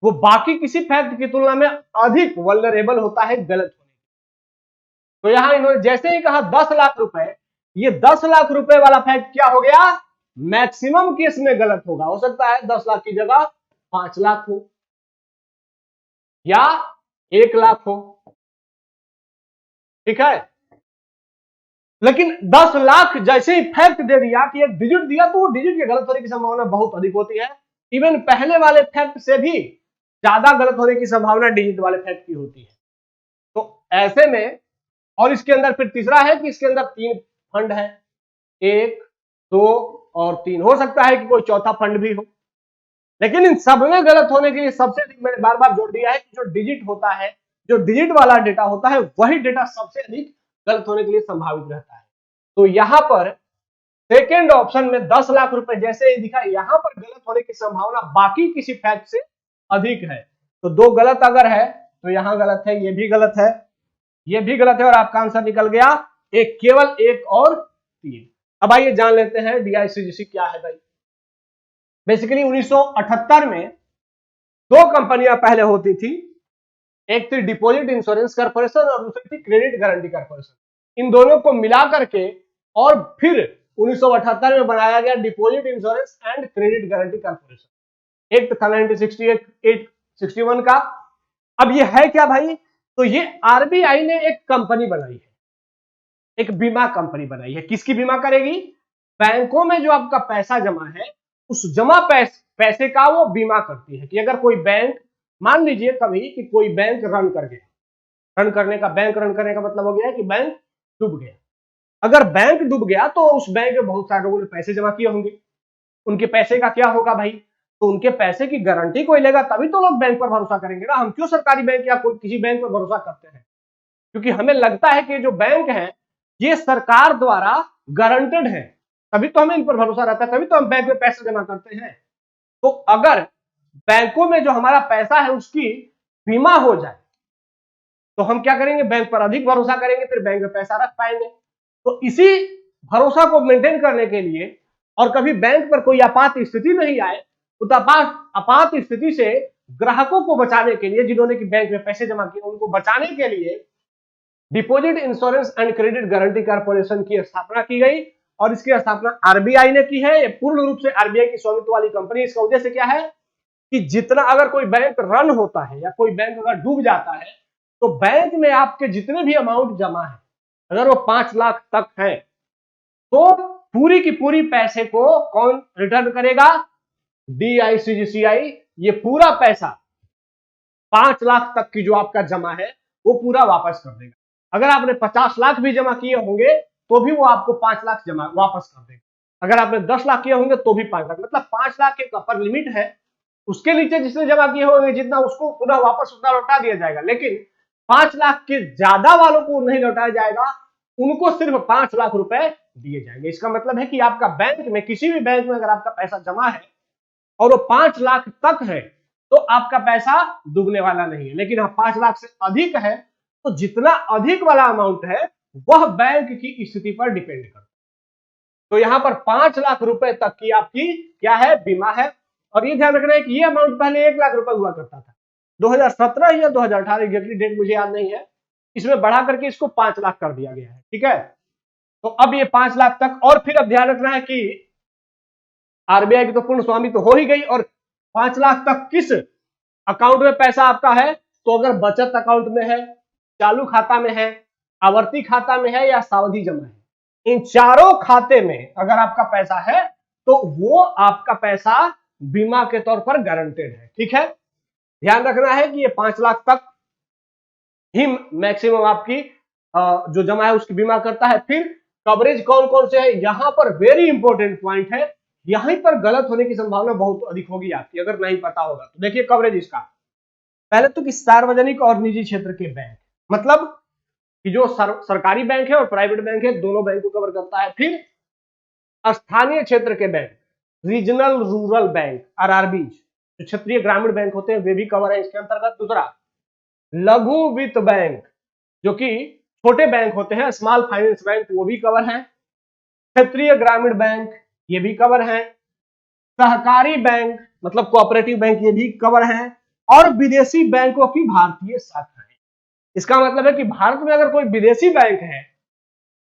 वो बाकी किसी फैक्ट की तुलना में अधिक वल्नरेबल होता है गलत होने। तो यहां इन्होंने जैसे ही कहा 10 लाख रुपए, ये 10 लाख रुपए वाला फैक्ट क्या हो गया, मैक्सिमम केस में गलत होगा। हो सकता है 10 लाख की जगह 5 लाख हो या 1 लाख हो, ठीक है, लेकिन 10 लाख जैसे ही फैक्ट दे दिया कि एक डिजिट दिया, तो वो डिजिट के गलत होने की संभावना बहुत अधिक होती है। इवन पहले वाले फैक्ट से भी ज्यादा गलत होने की संभावना डिजिट वाले फैक्ट की होती है। तो ऐसे में, और इसके अंदर फिर तीसरा है कि इसके अंदर 3 फंड है, 1, 2 और 3, हो सकता है कि कोई चौथा फंड भी हो, लेकिन इन सब में गलत होने के लिए सबसे अधिक मैंने बार बार जोड़ दिया है कि जो डिजिट होता है, जो डिजिट वाला डेटा होता है, वही डेटा सबसे अधिक गलत होने के लिए संभावित रहता है। तो यहां पर सेकेंड ऑप्शन में 10 लाख रुपए जैसे ही दिखा, यहां पर गलत होने की संभावना बाकी किसी फैक्ट से अधिक है। तो दो गलत अगर है तो यहां गलत है, ये भी गलत है, ये भी गलत है, और आपका आंसर निकल गया एक, केवल एक और तीन। अब आइए जान लेते हैं डीआईसीजीसी क्या है भाई। बेसिकली 1978 में दो कंपनियां पहले होती थी, एक थी डिपॉजिट इंश्योरेंस कॉर्पोरेशन और दूसरी थी क्रेडिट गारंटी कॉर्पोरेशन। इन दोनों को मिला करके और फिर 1978 में बनाया गया deposit insurance and credit guarantee corporation. एक था 1961 का। अब ये है क्या भाई, तो ये आरबीआई ने एक कंपनी बनाई है, एक बीमा कंपनी बनाई है। किसकी बीमा करेगी? बैंकों में जो आपका पैसा जमा है उस जमा पैसे का वो बीमा करती है। कि अगर कोई बैंक, मान लीजिए कभी कि कोई बैंक रन कर गया, बैंक रन करने का मतलब हो गया कि बैंक डूब गया। अगर बैंक डूब गया तो उस बैंक में बहुत सारे लोगों ने पैसे जमा किए होंगे, उनके पैसे का क्या होगा भाई? तो उनके पैसे की गारंटी कोई लेगा तभी तो लोग बैंक पर भरोसा करेंगे ना। हम क्यों सरकारी बैंक या कोई किसी बैंक पर भरोसा करते हैं? क्योंकि हमें लगता है कि जो बैंक है ये सरकार द्वारा गारंटेड है, तभी तो हमें इन पर भरोसा रहता है, तभी तो हम बैंक में पैसे जमा करते हैं। तो अगर बैंकों में जो हमारा पैसा है उसकी बीमा हो जाए तो हम क्या करेंगे? बैंक पर अधिक भरोसा करेंगे, फिर बैंक में पैसा रख पाएंगे। तो इसी भरोसा को मेंटेन करने के लिए, और कभी बैंक पर कोई आपात स्थिति नहीं आए, तो आपात स्थिति से ग्राहकों को बचाने के लिए, जिन्होंने कि बैंक में पैसे जमा किए उनको बचाने के लिए deposit insurance and credit guarantee corporation की स्थापना की गई। और इसकी स्थापना आरबीआई ने की है। ये पूर्ण रूप से आरबीआई की स्वामित्व वाली कंपनी। इसका उद्देश्य क्या है कि जितना, अगर कोई बैंक रन होता है या कोई बैंक अगर डूब जाता है तो बैंक में आपके जितने भी अमाउंट जमा है, अगर वो 5 लाख तक है, तो पूरी की पूरी पैसे को कौन रिटर्न करेगा? डीआईसीजीसीआई। ये पूरा पैसा 5 लाख तक की जो आपका जमा है वो पूरा वापस कर देगा। अगर आपने 50 लाख भी जमा किए होंगे तो भी वो आपको 5 लाख जमा वापस कर देगा। अगर आपने 10 लाख किए होंगे तो भी 5 लाख, मतलब 5 लाख एक अपर लिमिट है। उसके नीचे जिसने जमा किए होंगे जितना, उसको पुनः वापस उतना लौटा दिया जाएगा। लेकिन 5 लाख के ज्यादा वालों को नहीं लौटाया जाएगा, उनको सिर्फ 5 लाख रुपए दिए जाएंगे। इसका मतलब है कि आपका बैंक में, किसी भी बैंक में अगर आपका पैसा जमा है और वो 5 लाख तक है तो आपका पैसा डूबने वाला नहीं है। लेकिन हाँ, 5 लाख से अधिक है तो जितना अधिक वाला अमाउंट है वह बैंक की स्थिति पर डिपेंड करता है। तो यहां पर 5 लाख रुपए तक की आपकी क्या है? बीमा है। और ये ध्यान रखना है कि ये अमाउंट पहले 1 लाख रुपए हुआ करता था। 2017 या 2018 एग्जैक्टली डेट मुझे याद नहीं है, इसमें बढ़ा करके इसको 5 लाख कर दिया गया है। ठीक है, तो अब ये 5 लाख तक। और फिर अब ध्यान रखना है कि आरबीआई की तो पूर्ण स्वामी तो हो ही गई, और 5 लाख तक किस अकाउंट में पैसा आपका है? तो अगर बचत अकाउंट में है, चालू खाता में है, आवर्ती खाता में है या सावधि जमा है, इन चारों खाते में अगर आपका पैसा है तो वो आपका पैसा बीमा के तौर पर गारंटेड है। ठीक है, ध्यान रखना है कि ये 5 लाख तक ही मैक्सिमम आपकी जो जमा है उसकी बीमा करता है। फिर कवरेज कौन कौन से है, यहां पर वेरी इंपॉर्टेंट पॉइंट है, यहीं पर गलत होने की संभावना बहुत अधिक होगी आपकी अगर नहीं पता होगा तो। देखिए कवरेज इसका, पहले तो कि सार्वजनिक और निजी क्षेत्र के बैंक, मतलब कि जो सरकारी बैंक है और प्राइवेट बैंक है दोनों बैंक को कवर करता है। फिर स्थानीय क्षेत्र के bank, regional rural bank RRB, जो क्षेत्रीय ग्रामीण बैंक होते हैं वे भी कवर है इसके अंतर्गत। दूसरा लघु वित्त बैंक, जो कि छोटे बैंक होते हैं, स्मॉल फाइनेंस बैंक, वो भी कवर है। क्षेत्रीय ग्रामीण बैंक ये भी कवर है। सहकारी बैंक मतलब कोऑपरेटिव बैंक ये भी कवर है। और विदेशी बैंकों की भारतीय शाखाएं। इसका मतलब है कि भारत में अगर कोई विदेशी बैंक है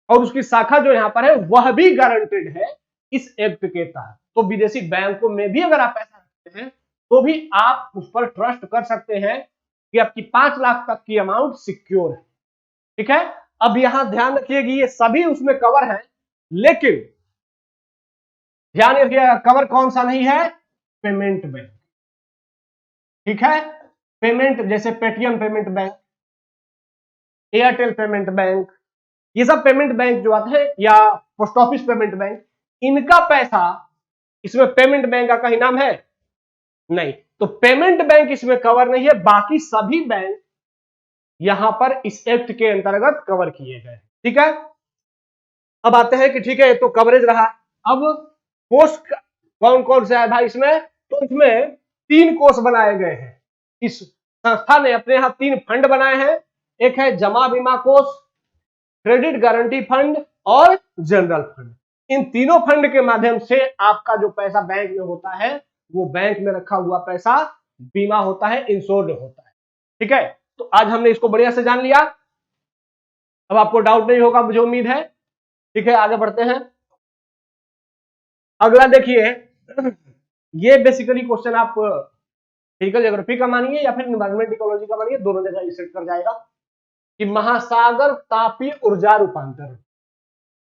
और उसकी शाखा जो यहां पर है वह भी गारंटेड है इस एक्ट के तहत, तो विदेशी बैंकों में भी अगर आप पैसा रखते हैं तो भी आप उस पर ट्रस्ट कर सकते हैं कि आपकी 5 लाख तक की अमाउंट सिक्योर है। ठीक है, अब यहां ध्यान रखिएगा ये सभी उसमें कवर है, लेकिन ध्यान रखिएगा कवर कौन सा नहीं है? Payment bank. ठीक है, पेमेंट जैसे Paytm payment bank, Airtel payment bank, ये सब पेमेंट बैंक जो आते हैं, या पोस्ट ऑफिस पेमेंट बैंक, इनका पैसा इसमें पेमेंट बैंक का कहीं नाम है नहीं, तो पेमेंट बैंक इसमें कवर नहीं है। बाकी सभी बैंक यहां पर इस एक्ट के अंतर्गत कवर किए गए। ठीक है, अब आते हैं कि ठीक है ये तो कवरेज रहा, अब कोष कौन कौन से है भाई इसमें? तो इसमें 3 कोष बनाए गए हैं। इस संस्था ने अपने यहां 3 फंड बनाए हैं। एक है जमा बीमा कोष, क्रेडिट गारंटी फंड और जनरल फंड। इन तीनों फंड के माध्यम से आपका जो पैसा बैंक में होता है वो बैंक में रखा हुआ पैसा बीमा होता है, इंश्योर्ड होता है। ठीक है, तो आज हमने इसको बढ़िया से जान लिया। अब आपको डाउट नहीं होगा मुझे उम्मीद है। ठीक है, आगे बढ़ते हैं। अगला देखिए, ये बेसिकली क्वेश्चन आप फिजिकल ज्योग्राफी का मानिए या फिर एनवायरमेंट इकोलॉजी का मानिए, दोनों जगह सेट कर जाएगा कि महासागर तापीय ऊर्जा रूपांतरण,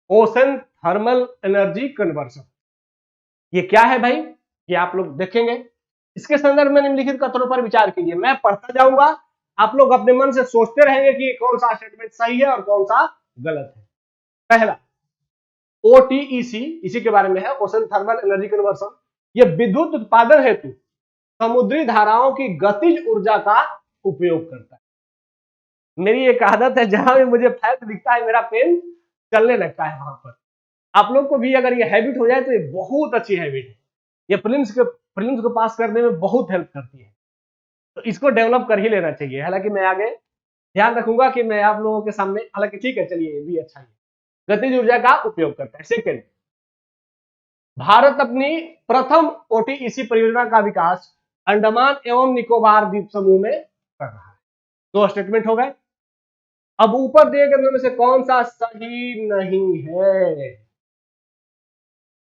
ओशन थर्मल एनर्जी कन्वर्सन, ये क्या है भाई? ये आप लोग देखेंगे। इसके संदर्भ में निम्नलिखित कथनों पर विचार कीजिए। मैं पढ़ता जाऊंगा, आप लोग अपने मन से सोचते रहेंगे कि कौन सा स्टेटमेंट सही है और कौन सा गलत है। पहला, ओटीईसी, इसी के बारे में है, ओशन थर्मल एनर्जी कन्वर्सन। ये विद्युत उत्पादन हेतु समुद्री धाराओं की गतिज ऊर्जा का उपयोग करता है। मेरी एक आदत है, जहां भी मुझे फैक्ट दिखता है मेरा पेन चलने लगता है वहां पर। आप लोग को भी अगर ये हैबिट हो जाए तो ये बहुत अच्छी हैबिट है। ये प्रीलिम्स को पास करने में बहुत हेल्प करती है, तो इसको डेवलप कर ही लेना चाहिए। हालांकि मैं आगे ध्यान रखूंगा कि मैं आप लोगों के सामने, हालांकि ठीक है, चलिए ये भी अच्छा है, गतिज ऊर्जा का उपयोग करता है। सेकेंड, भारत अपनी प्रथम ओटीईसी परियोजना का विकास अंडमान एवं निकोबार द्वीप समूह में कर रहा है। 2 स्टेटमेंट हो गए। अब ऊपर दिए गए में से कौन सा सही नहीं है?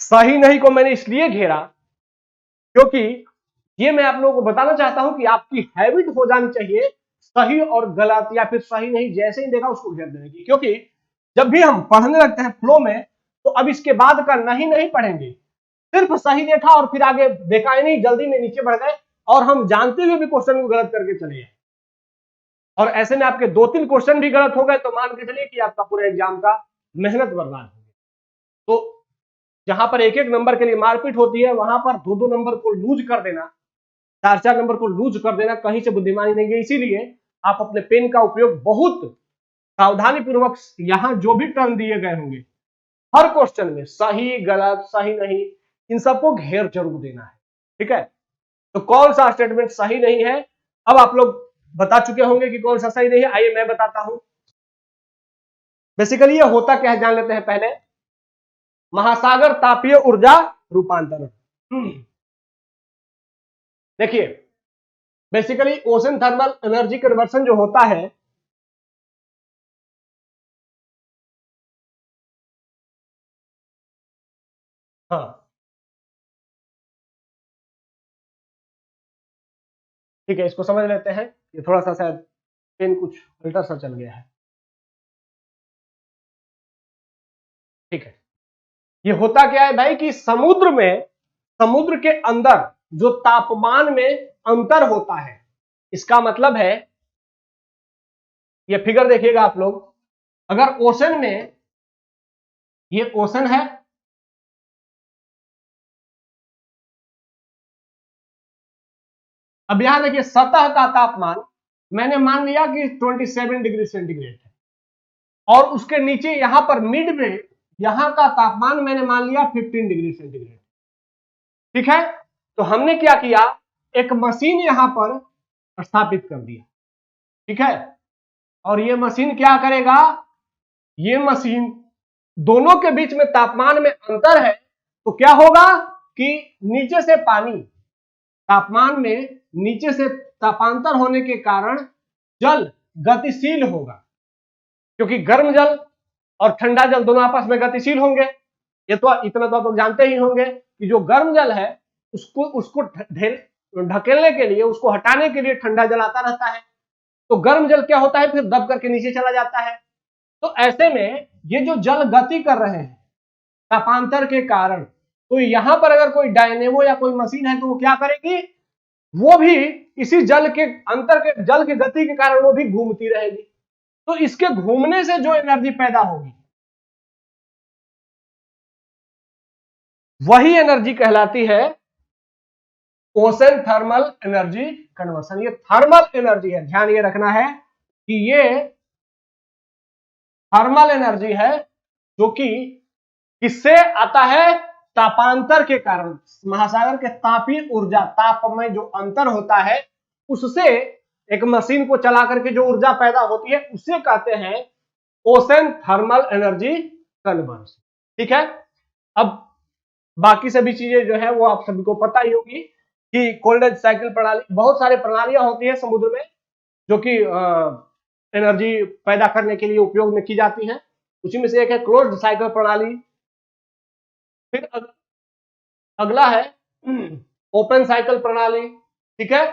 सही नहीं को मैंने इसलिए घेरा क्योंकि ये मैं आप लोगों को बताना चाहता हूं कि आपकी हैबिट हो जानी चाहिए सही और गलत या फिर सही नहीं जैसे ही देखा उसको घेर देने की। क्योंकि जब भी हम पढ़ने लगते हैं फ्लो में, तो अब इसके बाद का नहीं पढ़ेंगे, सिर्फ सही देखा और फिर आगे देखा ही नहीं, जल्दी में नीचे बढ़ गए और हम जानते हुए भी क्वेश्चन को गलत करके चले गए। और ऐसे में आपके 2-3 क्वेश्चन भी गलत हो गए तो मान के चलिए कि आपका पूरा एग्जाम का मेहनत बर्बाद हो गई। तो जहां पर 1-1 नंबर के लिए मारपीट होती है, वहां पर 2-2 नंबर को लूज कर देना, 4-4 नंबर को लूज कर देना कहीं से बुद्धिमानी नहीं है। इसीलिए आप अपने पेन का उपयोग बहुत सावधानी पूर्वक, यहां जो भी टर्न दिए गए होंगे हर क्वेश्चन में सही गलत सही नहीं इन सबको घेर जरूर देना है। ठीक है, तो कौन सा स्टेटमेंट सही नहीं है अब आप लोग बता चुके होंगे कि कौन सा सही नहीं है। आइए मैं बताता हूं। बेसिकली ये होता क्या है जान लेते हैं पहले। महासागर तापीय ऊर्जा रूपांतरण, देखिए basically ocean thermal energy conversion जो होता है, हाँ ठीक है, इसको समझ लेते हैं। ये थोड़ा सा शायद पेन कुछ अल्टर सा चल गया है। ठीक है, ये होता क्या है भाई कि समुद्र के अंदर जो तापमान में अंतर होता है, इसका मतलब है, ये फिगर देखिएगा आप लोग, अगर ओशन में, ये ओशन है, अब यहां देखिए सतह का तापमान मैंने मान लिया कि 27 डिग्री सेंटीग्रेड है, और उसके नीचे यहां पर मिड में यहां का तापमान मैंने मान लिया 15 डिग्री सेंटीग्रेड। ठीक है, तो हमने क्या किया, एक मशीन यहां पर स्थापित कर दिया। ठीक है, और ये मशीन क्या करेगा, ये मशीन दोनों के बीच में तापमान में अंतर है, तो क्या होगा कि नीचे से पानी, तापमान में नीचे से तापांतर होने के कारण जल गतिशील होगा, क्योंकि गर्म जल और ठंडा जल दोनों आपस में गतिशील होंगे। ये तो इतना तो आप लोग जानते ही होंगे कि जो गर्म जल है उसको ढकेलने के लिए, उसको हटाने के लिए ठंडा जल आता रहता है, तो गर्म जल क्या होता है फिर दब करके नीचे चला जाता है। तो ऐसे में ये जो जल गति कर रहे हैं तापांतर के कारण, तो यहां पर अगर कोई डायनेमो या कोई मशीन है तो वो क्या करेगी, वो भी इसी जल के जल की गति के कारण वो भी घूमती रहेगी। तो इसके घूमने से जो एनर्जी पैदा होगी वही एनर्जी कहलाती है ओशन थर्मल एनर्जी कन्वर्सन। ये थर्मल एनर्जी है, ध्यान ये रखना है कि ये थर्मल एनर्जी है जो कि किससे आता है, तापांतर के कारण, महासागर के तापीय ऊर्जा, ताप में जो अंतर होता है उससे एक मशीन को चला करके जो ऊर्जा पैदा होती है उसे कहते हैं ओशन थर्मल एनर्जी कन्वर्सन। ठीक है, अब बाकी सभी चीजें जो है वो आप सभी को पता ही होगी कि कोल्ड साइकिल प्रणाली, बहुत सारे प्रणालियां होती है समुद्र में जो कि एनर्जी पैदा करने के लिए उपयोग में की जाती हैं। उसी में से एक है क्लोज्ड साइकिल प्रणाली। फिर अगला है ओपन साइकिल प्रणाली। ठीक है,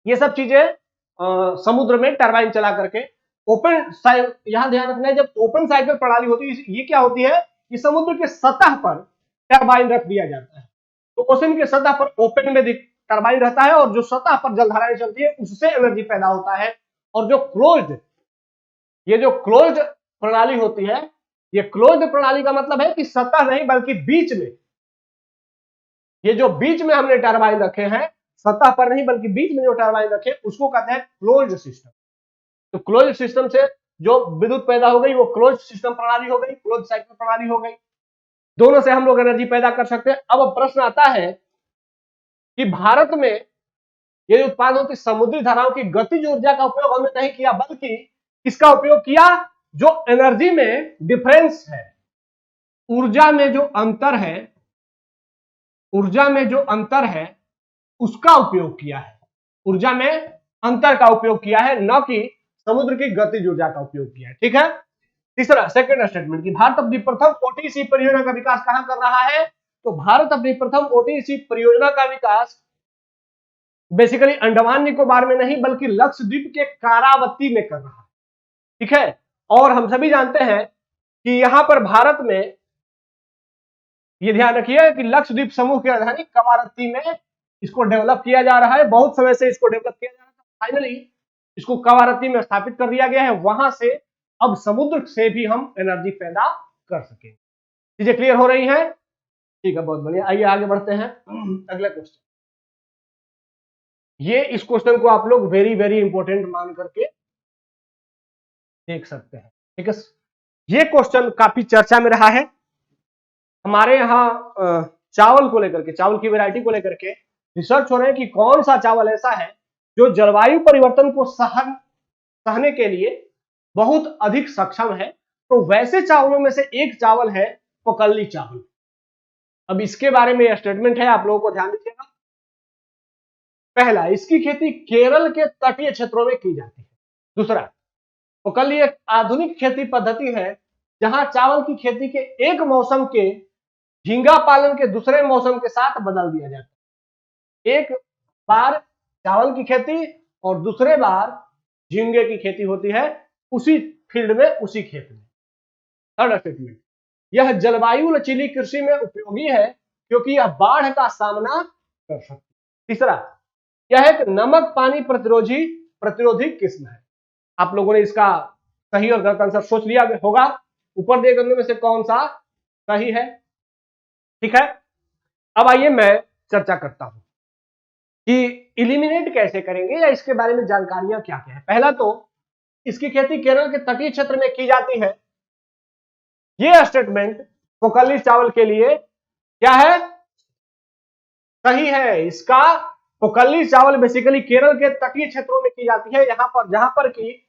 ये सब चीजें समुद्र में टरबाइन चला करके ओपन साइकिल, यहां ध्यान रखना है जब ओपन साइकिल प्रणाली होती है ये क्या होती है कि समुद्र के सतह पर टरबाइन रख दिया जाता है। तो ओशन के सतह पर ओपन में टरबाइन रहता है और जो सतह पर जलधाराएं चलती है उससे एनर्जी पैदा होता है। और जो क्लोज्ड, ये जो क्लोज्ड प्रणाली होती है, ये क्लोज्ड प्रणाली का मतलब है कि सतह नहीं बल्कि बीच में, ये जो बीच में हमने टरबाइन रखे हैं, सतह पर नहीं बल्कि बीच में जो टरबाइन रखे उसको कहते हैं क्लोज्ड सिस्टम। तो क्लोज्ड सिस्टम से जो विद्युत पैदा हो गई वो क्लोज्ड सिस्टम प्रणाली हो गई, क्लोज्ड साइकिल प्रणाली हो गई। दोनों से हम लोग एनर्जी पैदा कर सकते हैं। अब प्रश्न आता है कि भारत में ये उत्पादन होती समुद्री धाराओं की गतिज ऊर्जा का उपयोग हमने नहीं किया बल्कि किसका उपयोग किया, जो एनर्जी में डिफरेंस है, ऊर्जा में जो अंतर है, ऊर्जा में जो अंतर है उसका उपयोग किया है, ऊर्जा में अंतर का उपयोग किया है, न कि समुद्र की गतिज ऊर्जा का उपयोग किया है। ठीक है, तीसरा सेकंड स्टेटमेंट की भारत अपनी प्रथम ओटीसी परियोजना का विकास कहां कर रहा है, तो भारत अपनी प्रथम ओटीसी परियोजना का विकास बेसिकली अंडमान निकोबार में नहीं बल्कि लक्षद्वीप के कारावती में कर रहा है। ठीक है, और हम सभी जानते हैं कि यहां पर भारत में, ये ध्यान रखिए कि लक्षद्वीप समूह की राजधानी कवारत्ती में इसको डेवलप किया जा रहा है। बहुत समय से इसको डेवलप किया जा रहा था, फाइनली इसको कवारत्ती में स्थापित कर दिया गया है। वहां से अब समुद्र से भी हम एनर्जी पैदा कर सकें। चीजें क्लियर हो रही हैं? ठीक है, बहुत बढ़िया। आइए आगे बढ़ते हैं अगले क्वेश्चन। ये इस क्वेश्चन को आप लोग वेरी वेरी इंपॉर्टेंट मान करके देख सकते हैं। ठीक है, ये क्वेश्चन काफी चर्चा में रहा है हमारे यहाँ। चावल को लेकर के, चावल की वैरायटी को लेकर के रिसर्च हो रहे हैं कि कौन सा चावल ऐसा है जो जलवायु परिवर्तन को सहने के लिए बहुत अधिक सक्षम है। तो वैसे चावलों में से एक चावल है पोकल्ली चावल। अब इसके बारे में यह स्टेटमेंट है, आप लोगों को ध्यान दीजिएगा। पहला, इसकी खेती केरल के तटीय क्षेत्रों में की जाती है। दूसरा, पोकल्ली एक आधुनिक खेती पद्धति है जहां चावल की खेती के एक मौसम के झींगा पालन के दूसरे मौसम के साथ बदल दिया जाता है। एक बार चावल की खेती और दूसरे बार झींगे की खेती होती है उसी फील्ड में, उसी खेत में। थर्ड स्टेटमेंट, यह जलवायु लचीली कृषि में उपयोगी है क्योंकि यह बाढ़ का सामना कर सकती है। तीसरा, यह एक नमक पानी प्रतिरोधी किस्म है। आप लोगों ने इसका सही और गलत आंसर सोच लिया होगा। ऊपर दिए गए में से कौन सा सही है? ठीक है, अब आइए मैं चर्चा करता हूं कि इलिमिनेट कैसे करेंगे या इसके बारे में जानकारियां क्या क्या है। पहला तो इसकी खेती केरल के तटीय क्षेत्र में की जाती है। यह स्टेटमेंट पोकल्ली चावल के लिए क्या है? सही है। इसका पोकल्ली चावल बेसिकली केरल के तटीय क्षेत्रों में की जाती है, यहां पर जहां पर की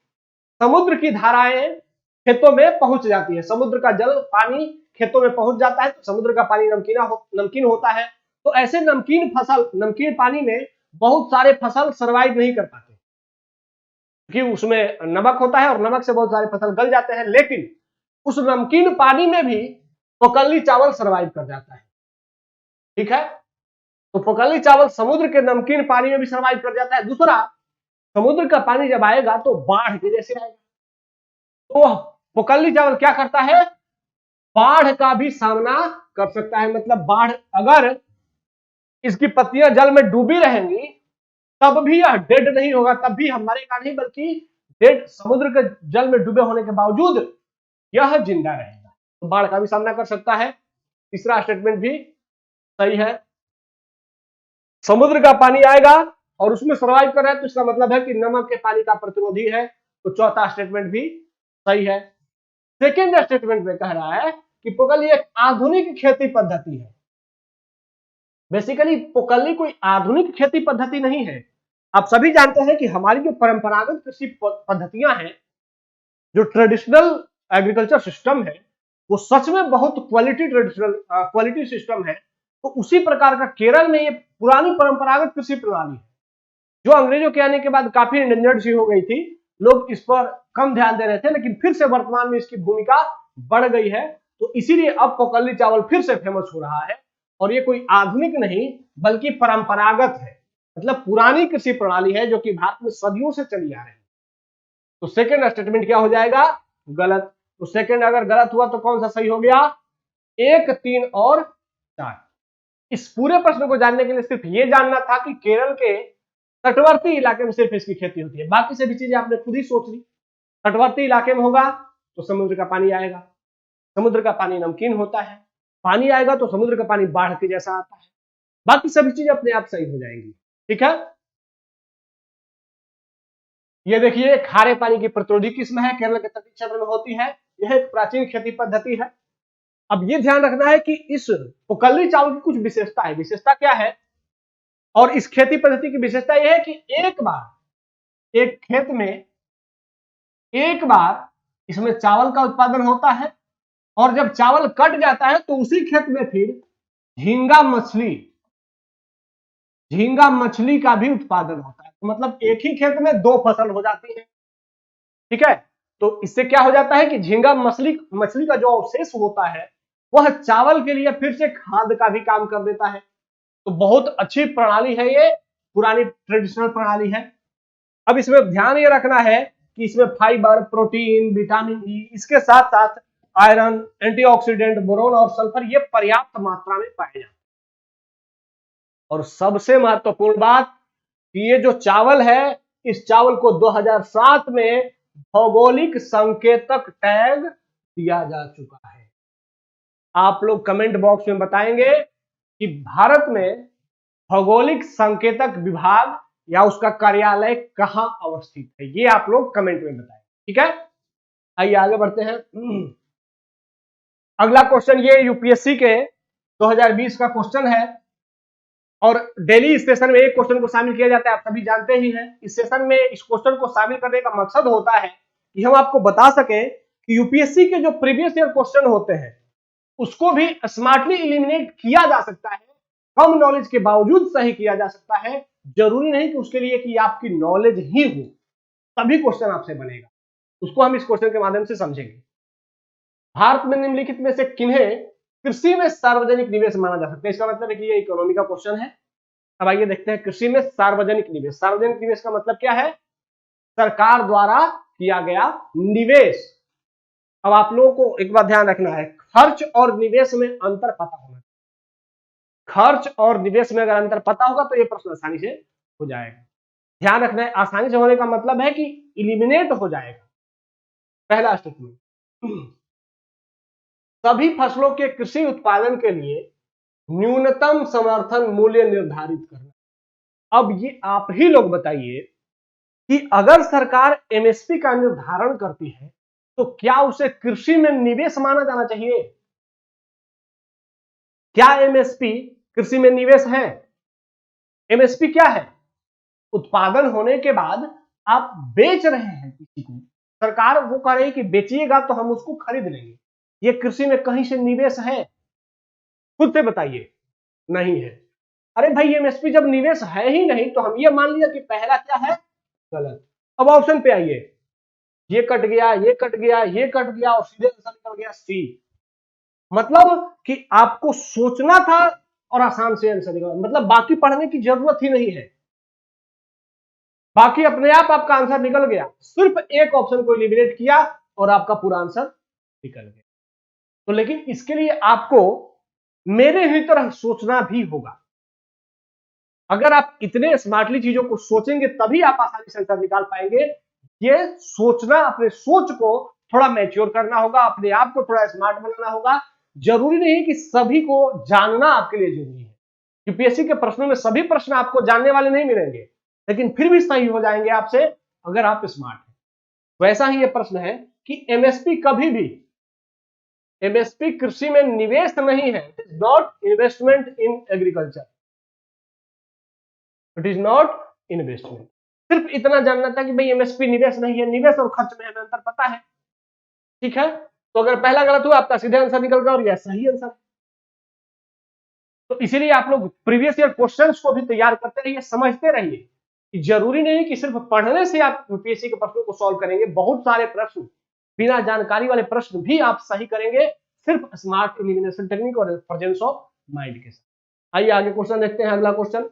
समुद्र की धाराएं खेतों में पहुंच जाती है, समुद्र का जल पानी खेतों में पहुंच जाता है तो समुद्र का पानी नमकीन होता है। तो ऐसे नमकीन पानी में बहुत सारे फसल सरवाइव नहीं कर पाते क्योंकि उसमें नमक होता है और नमक से बहुत सारे फसल गल जाते हैं। लेकिन उस नमकीन पानी में भी पोकल्ली चावल सरवाइव कर जाता है। ठीक है, तो पोकल्ली चावल समुद्र के नमकीन पानी में भी सरवाइव कर जाता है। दूसरा, समुद्र का पानी जब आएगा तो बाढ़ के जैसे आएगा। तो पोकल्ली चावल क्या करता है? बाढ़ का भी सामना कर सकता है। मतलब बाढ़, अगर इसकी पत्तियां जल में डूबी रहेंगी तब भी यह डेड नहीं होगा, तब भी हम मरेगा नहीं बल्कि डेड, समुद्र के जल में डूबे होने के बावजूद यह जिंदा रहेगा। तो बाढ़ का भी सामना कर सकता है। तीसरा स्टेटमेंट भी सही है। समुद्र का पानी आएगा और उसमें सर्वाइव कर रहा है तो इसका मतलब है कि नमक के पानी का प्रतिरोधी है। तो चौथा स्टेटमेंट भी सही है। सेकेंड स्टेटमेंट में कह रहा है कि पोकली एक आधुनिक खेती पद्धति है। बेसिकली पोकली कोई आधुनिक खेती पद्धति नहीं है। आप सभी जानते हैं कि हमारी जो परंपरागत कृषि पद्धतियां हैं, जो ट्रेडिशनल एग्रीकल्चर सिस्टम है, वो सच में बहुत क्वालिटी सिस्टम है। तो उसी प्रकार का केरल में ये पुरानी परंपरागत कृषि प्रणाली है, जो अंग्रेजों के आने के बाद काफी इंडेंजर्ड सी हो गई थी। लोग इस पर कम ध्यान दे रहे थे, लेकिन फिर से वर्तमान में इसकी भूमिका बढ़ गई है। तो इसीलिए अब पोकली चावल फिर से फेमस हो रहा है। और ये कोई आधुनिक नहीं बल्कि परंपरागत है, मतलब पुरानी कृषि प्रणाली है जो कि भारत में सदियों से चली आ रही है। तो सेकेंड स्टेटमेंट क्या हो जाएगा? गलत। तो सेकेंड अगर गलत हुआ तो कौन सा सही हो गया? 1, 3 और 4। इस पूरे प्रश्न को जानने के लिए सिर्फ ये जानना था कि केरल के तटवर्ती इलाके में सिर्फ इसकी खेती होती है, बाकी सभी चीजें आपने खुद ही सोच ली। तटवर्ती इलाके में होगा तो समुद्र का पानी आएगा, समुद्र का पानी नमकीन होता है, पानी आएगा तो समुद्र का पानी बाढ़ के जैसा आता है, बाकी सभी चीजें अपने आप सही हो जाएंगी। ठीक है, ये देखिए खारे पानी की प्रतिरोधी किस्म है, केरल के तटीय क्षेत्र में होती है। यह एक प्राचीन खेती पद्धति है। अब ये ध्यान रखना है कि इस पोकली चावल की कुछ विशेषता है। विशेषता क्या है? और इस खेती पद्धति की विशेषता यह है कि एक बार एक खेत में एक बार इसमें चावल का उत्पादन होता है, और जब चावल कट जाता है तो उसी खेत में फिर झींगा मछली का भी उत्पादन होता है। मतलब एक ही खेत में 2 फसल हो जाती है। ठीक है, तो इससे क्या हो जाता है कि झींगा मछली का जो अवशेष होता है वह चावल के लिए फिर से खाद का भी काम कर देता है। तो बहुत अच्छी प्रणाली है, ये पुरानी ट्रेडिशनल प्रणाली है। अब इसमें ध्यान ये रखना है कि इसमें फाइबर, प्रोटीन, विटामिन ई, इसके साथ साथ आयरन, एंटीऑक्सीडेंट, बोरोन और सल्फर ये पर्याप्त मात्रा में पाए जाते हैं। और सबसे महत्वपूर्ण बात कि ये जो चावल है, इस चावल को 2007 में भौगोलिक संकेतक टैग दिया जा चुका है। आप लोग कमेंट बॉक्स में बताएंगे कि भारत में भौगोलिक संकेतक विभाग या उसका कार्यालय कहां अवस्थित है, ये आप लोग कमेंट में बताएं। ठीक है, आइए आगे बढ़ते हैं। अगला क्वेश्चन ये यूपीएससी के 2020 का क्वेश्चन है, और डेली इस सेशन में एक क्वेश्चन को शामिल किया जाता है, आप सभी जानते ही हैं। इस सेशन में इस क्वेश्चन को शामिल करने का मकसद होता है कि हम आपको बता सके कि यूपीएससी के जो प्रीवियस ईयर क्वेश्चन होते हैं उसको भी स्मार्टली इलिमिनेट किया जा सकता है, कम नॉलेज के बावजूद सही किया जा सकता है। जरूरी नहीं कि उसके लिए कि आपकी नॉलेज ही हो तभी क्वेश्चन आपसे बनेगा, उसको हम इस क्वेश्चन के माध्यम से समझेंगे। भारत में निम्नलिखित में से किन्हें कृषि में सार्वजनिक निवेश माना जा सकता है? इसका मतलब है कि ये इकोनॉमी का क्वेश्चन है। अब आइए देखते हैं कृषि में सार्वजनिक निवेश। सार्वजनिक निवेश का मतलब क्या है? सरकार द्वारा किया गया निवेश। अब आप लोगों को एक बात ध्यान रखना है, खर्च और निवेश में अंतर पता होना। खर्च और निवेश में अगर अंतर पता होगा तो ये प्रश्न आसानी से हो जाएगा। ध्यान रखना है, आसानी से होने का मतलब है कि इलिमिनेट हो जाएगा। पहला स्टेटमेंट, सभी फसलों के कृषि उत्पादन के लिए न्यूनतम समर्थन मूल्य निर्धारित करना। अब ये आप ही लोग बताइए कि अगर सरकार एमएसपी का निर्धारण करती है तो क्या उसे कृषि में निवेश माना जाना चाहिए? क्या एमएसपी कृषि में निवेश है? एमएसपी क्या है? उत्पादन होने के बाद आप बेच रहे हैं किसी को, सरकार वो कह रही है कि बेचिएगा तो हम उसको खरीद लेंगे, ये कृषि में कहीं से निवेश है? खुद से बताइए, नहीं है। अरे भाई एमएसपी जब निवेश है ही नहीं तो हम ये मान लिया कि पहला क्या है? गलत। अब ऑप्शन पे आइए, ये कट गया, ये कट गया, ये कट गया और सीधे आंसर निकल गया सी। मतलब कि आपको सोचना था और आसान से आंसर निकला, मतलब बाकी पढ़ने की जरूरत ही नहीं है, बाकी अपने आप आपका आंसर निकल गया। सिर्फ एक ऑप्शन को एलिमिनेट किया और आपका पूरा आंसर निकल गया। तो लेकिन इसके लिए आपको मेरे ही तरह सोचना भी होगा। अगर आप इतने स्मार्टली चीजों को सोचेंगे तभी आप आसानी से आंसर निकाल पाएंगे। ये सोचना, अपने सोच को थोड़ा मैच्योर करना होगा, अपने आप को थोड़ा स्मार्ट बनाना होगा। जरूरी नहीं कि सभी को जानना आपके लिए जरूरी है। यूपीएससी के प्रश्नों में सभी प्रश्न आपको जानने वाले नहीं मिलेंगे, लेकिन फिर भी सही हो जाएंगे आपसे अगर आप स्मार्ट हैं। वैसा ही ये प्रश्न है कि एमएसपी कभी भी एमएसपी कृषि में निवेश नहीं है, it is not investment in agriculture, it is not investment. सिर्फ इतना जानना था कि भाई एमएसपी निवेश नहीं है, निवेश और खर्च में हमें अंतर पता है, ठीक है। तो अगर पहला गलत हुआ आपका सीधे आंसर निकल गया और यह सही आंसर। तो इसीलिए आप लोग प्रीवियस ईयर क्वेश्चंस को भी तैयार करते रहिए, समझते रहिए कि जरूरी नहीं कि सिर्फ पढ़ने से आप यूपीएससी के प्रश्नों को सॉल्व करेंगे, बहुत सारे प्रश्न बिना जानकारी वाले प्रश्न भी आप सही करेंगे सिर्फ स्मार्ट एलिमिनेशन टेक्निक और प्रेजेंस ऑफ माइंड के साथ। आइए आगे क्वेश्चन देखते हैं। अगला क्वेश्चन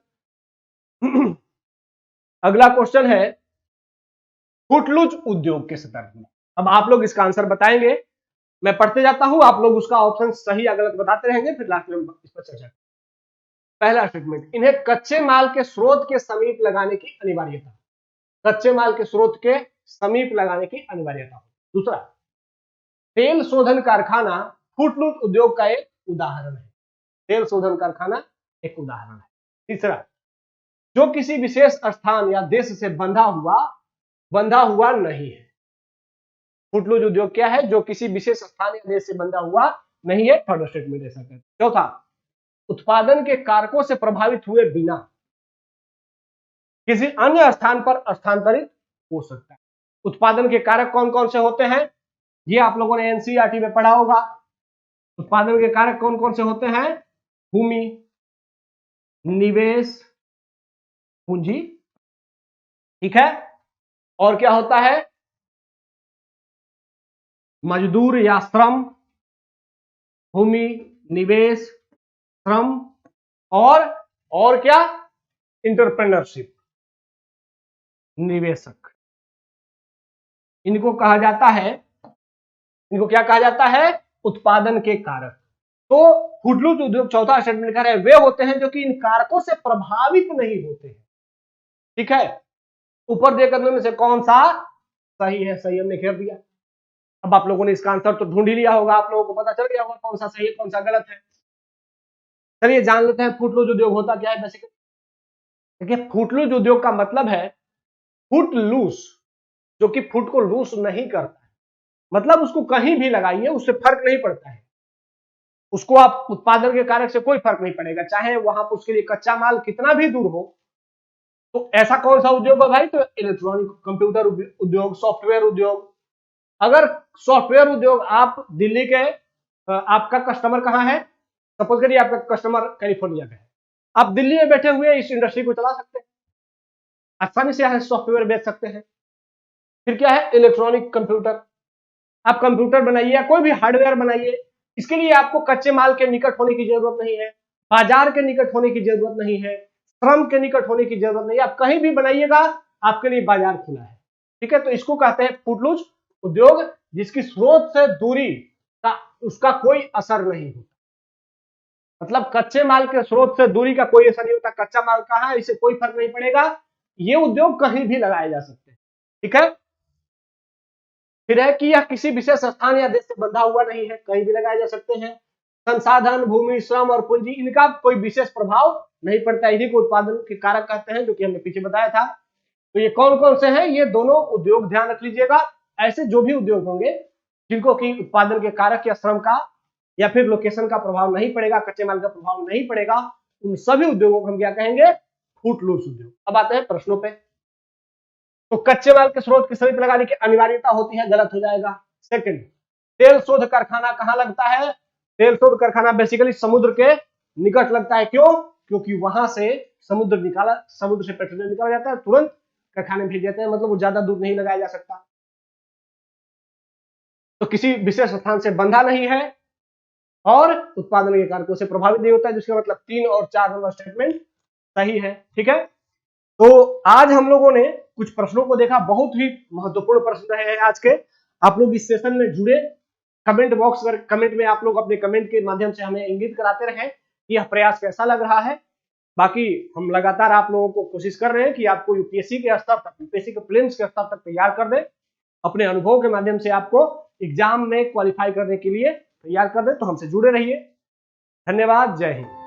अगला क्वेश्चन है फुटलूज उद्योग के संदर्भ में। अब आप लोग इसका आंसर बताएंगे, मैं पढ़ते जाता हूं, आप लोग उसका ऑप्शन सही या गलत बताते रहेंगे, फिर लास्ट में इस पर चर्चा। पहला स्टेटमेंट, इन्हें कच्चे माल के स्रोत के समीप लगाने की अनिवार्यता, कच्चे माल के स्रोत के समीप लगाने की अनिवार्यता। दूसरा, तेल शोधन कारखाना फुटलूज उद्योग का एक उदाहरण है, तेल शोधन कारखाना एक उदाहरण है। तीसरा, जो किसी विशेष स्थान या देश से बंधा हुआ नहीं है, फुटलूज उद्योग क्या है, जो किसी विशेष स्थान या देश से बंधा हुआ नहीं है, थर्ड स्टेटमेंट ऐसा कहते हैं। चौथा, उत्पादन के कारकों से प्रभावित हुए बिना किसी अन्य स्थान पर स्थानांतरित हो सकता है। उत्पादन के कारक कौन कौन से होते हैं, ये आप लोगों ने एनसीईआरटी में पढ़ा होगा। उत्पादन के कारक कौन कौन से होते हैं, भूमि, निवेश, पूंजी, ठीक है, और क्या होता है, मजदूर या श्रम, भूमि, निवेश, श्रम, और क्या, इंटरप्रेन्योरशिप, निवेशक। इनको कहा जाता है, इनको क्या कहा जाता है, उत्पादन के कारक। तो फुटलूज उद्योग चौथा स्टेटमेंट लिखा है, वे होते हैं जो कि इन कारकों से प्रभावित नहीं होते हैं, ठीक है। ऊपर दिए कदमों में से कौन सा सही है, सही हमने घेर दिया। अब आप लोगों ने इसका आंसर तो ढूंढ ही लिया होगा, आप लोगों को पता चल गया होगा कौन सा सही है कौन सा गलत है। चलिए जान लेते हैं फुटलूज उद्योग होता क्या है। बेसिकली देखिए, फुटलूज उद्योग का मतलब है फुट लूज, जो कि फुट को लूज नहीं करता है, मतलब उसको कहीं भी लगाइए उससे फर्क नहीं पड़ता है, उसको आप उत्पादन के कारक से कोई फर्क नहीं पड़ेगा, चाहे वहां पर उसके लिए कच्चा माल कितना भी दूर हो। तो ऐसा कौन सा उद्योग है भाई, तो इलेक्ट्रॉनिक कंप्यूटर उद्योग, सॉफ्टवेयर उद्योग। अगर सॉफ्टवेयर उद्योग, आप दिल्ली के, आपका कस्टमर कहां है, सपोज करिए आपका कस्टमर कैलिफोर्निया का है, आप दिल्ली में बैठे हुए इस इंडस्ट्री को चला सकते हैं, आसानी से यहाँ सॉफ्टवेयर बेच सकते हैं। फिर क्या है, इलेक्ट्रॉनिक कंप्यूटर, आप कंप्यूटर बनाइए या कोई भी हार्डवेयर बनाइए, इसके लिए आपको कच्चे माल के निकट होने की जरूरत नहीं है, बाजार के निकट होने की जरूरत नहीं है, श्रम के निकट होने की जरूरत नहीं है, आप कहीं भी बनाइएगा आपके लिए बाजार खुला है, ठीक है। तो इसको कहते हैं फुटलूज उद्योग, जिसकी स्रोत से दूरी का उसका कोई असर नहीं होता, मतलब कच्चे माल के स्रोत से दूरी का कोई असर नहीं होता, कच्चा माल कहाँ है इसे कोई फर्क नहीं पड़ेगा, ये उद्योग कहीं भी लगाए जा सकते हैं, ठीक है। फिर है कि यह किसी विशेष स्थान या देश से बंधा हुआ नहीं है, कहीं भी लगाए जा सकते हैं। संसाधन, भूमि, श्रम और पूंजी, इनका कोई विशेष प्रभाव नहीं पड़ता, इन्हीं को उत्पादन के कारक कहते हैं, जो कि हमने पीछे बताया था। तो ये कौन कौन से हैं, ये दोनों उद्योग ध्यान रख लीजिएगा। ऐसे जो भी उद्योग होंगे जिनको कि उत्पादन के कारक या श्रम का या फिर लोकेशन का प्रभाव नहीं पड़ेगा, कच्चे माल का प्रभाव नहीं पड़ेगा, उन सभी उद्योगों को हम क्या कहेंगे, फुटलूज उद्योग। अब आते हैं प्रश्नों पे। तो कच्चे माल के स्रोत के समीप लगाने की अनिवार्यता होती है, गलत हो जाएगा। सेकंड, तेल शोध कारखाना कहां लगता है, तेल शोध कारखाना बेसिकली समुद्र के निकट लगता है। क्यों, क्योंकि वहां से समुद्र से पेट्रोलियम निकाला जाता है, तुरंत कारखाने भेज देते हैं, मतलब वो ज्यादा दूर नहीं लगाया जा सकता। तो किसी विशेष स्थान से बंधा नहीं है और उत्पादन के कारकों से प्रभावित नहीं होता है, जिसका मतलब 3 और 4 नंबर स्टेटमेंट सही है, ठीक है। तो आज हम लोगों ने कुछ प्रश्नों को देखा, बहुत ही महत्वपूर्ण प्रश्न रहे हैं आज के। आप लोग इस सेशन में जुड़े, कमेंट बॉक्स में कमेंट में आप लोग अपने कमेंट के माध्यम से हमें इंगित कराते रहे कि यह प्रयास कैसा लग रहा है। बाकी हम लगातार आप लोगों को कोशिश कर रहे हैं कि आपको यूपीएससी के स्तर तक, यूपीएससी के प्रीलिम्स के स्तर तक तैयार कर दें, अपने अनुभव के माध्यम से आपको एग्जाम में क्वालिफाई करने के लिए तैयार कर दें। तो हमसे जुड़े रहिए। धन्यवाद, जय हिंद।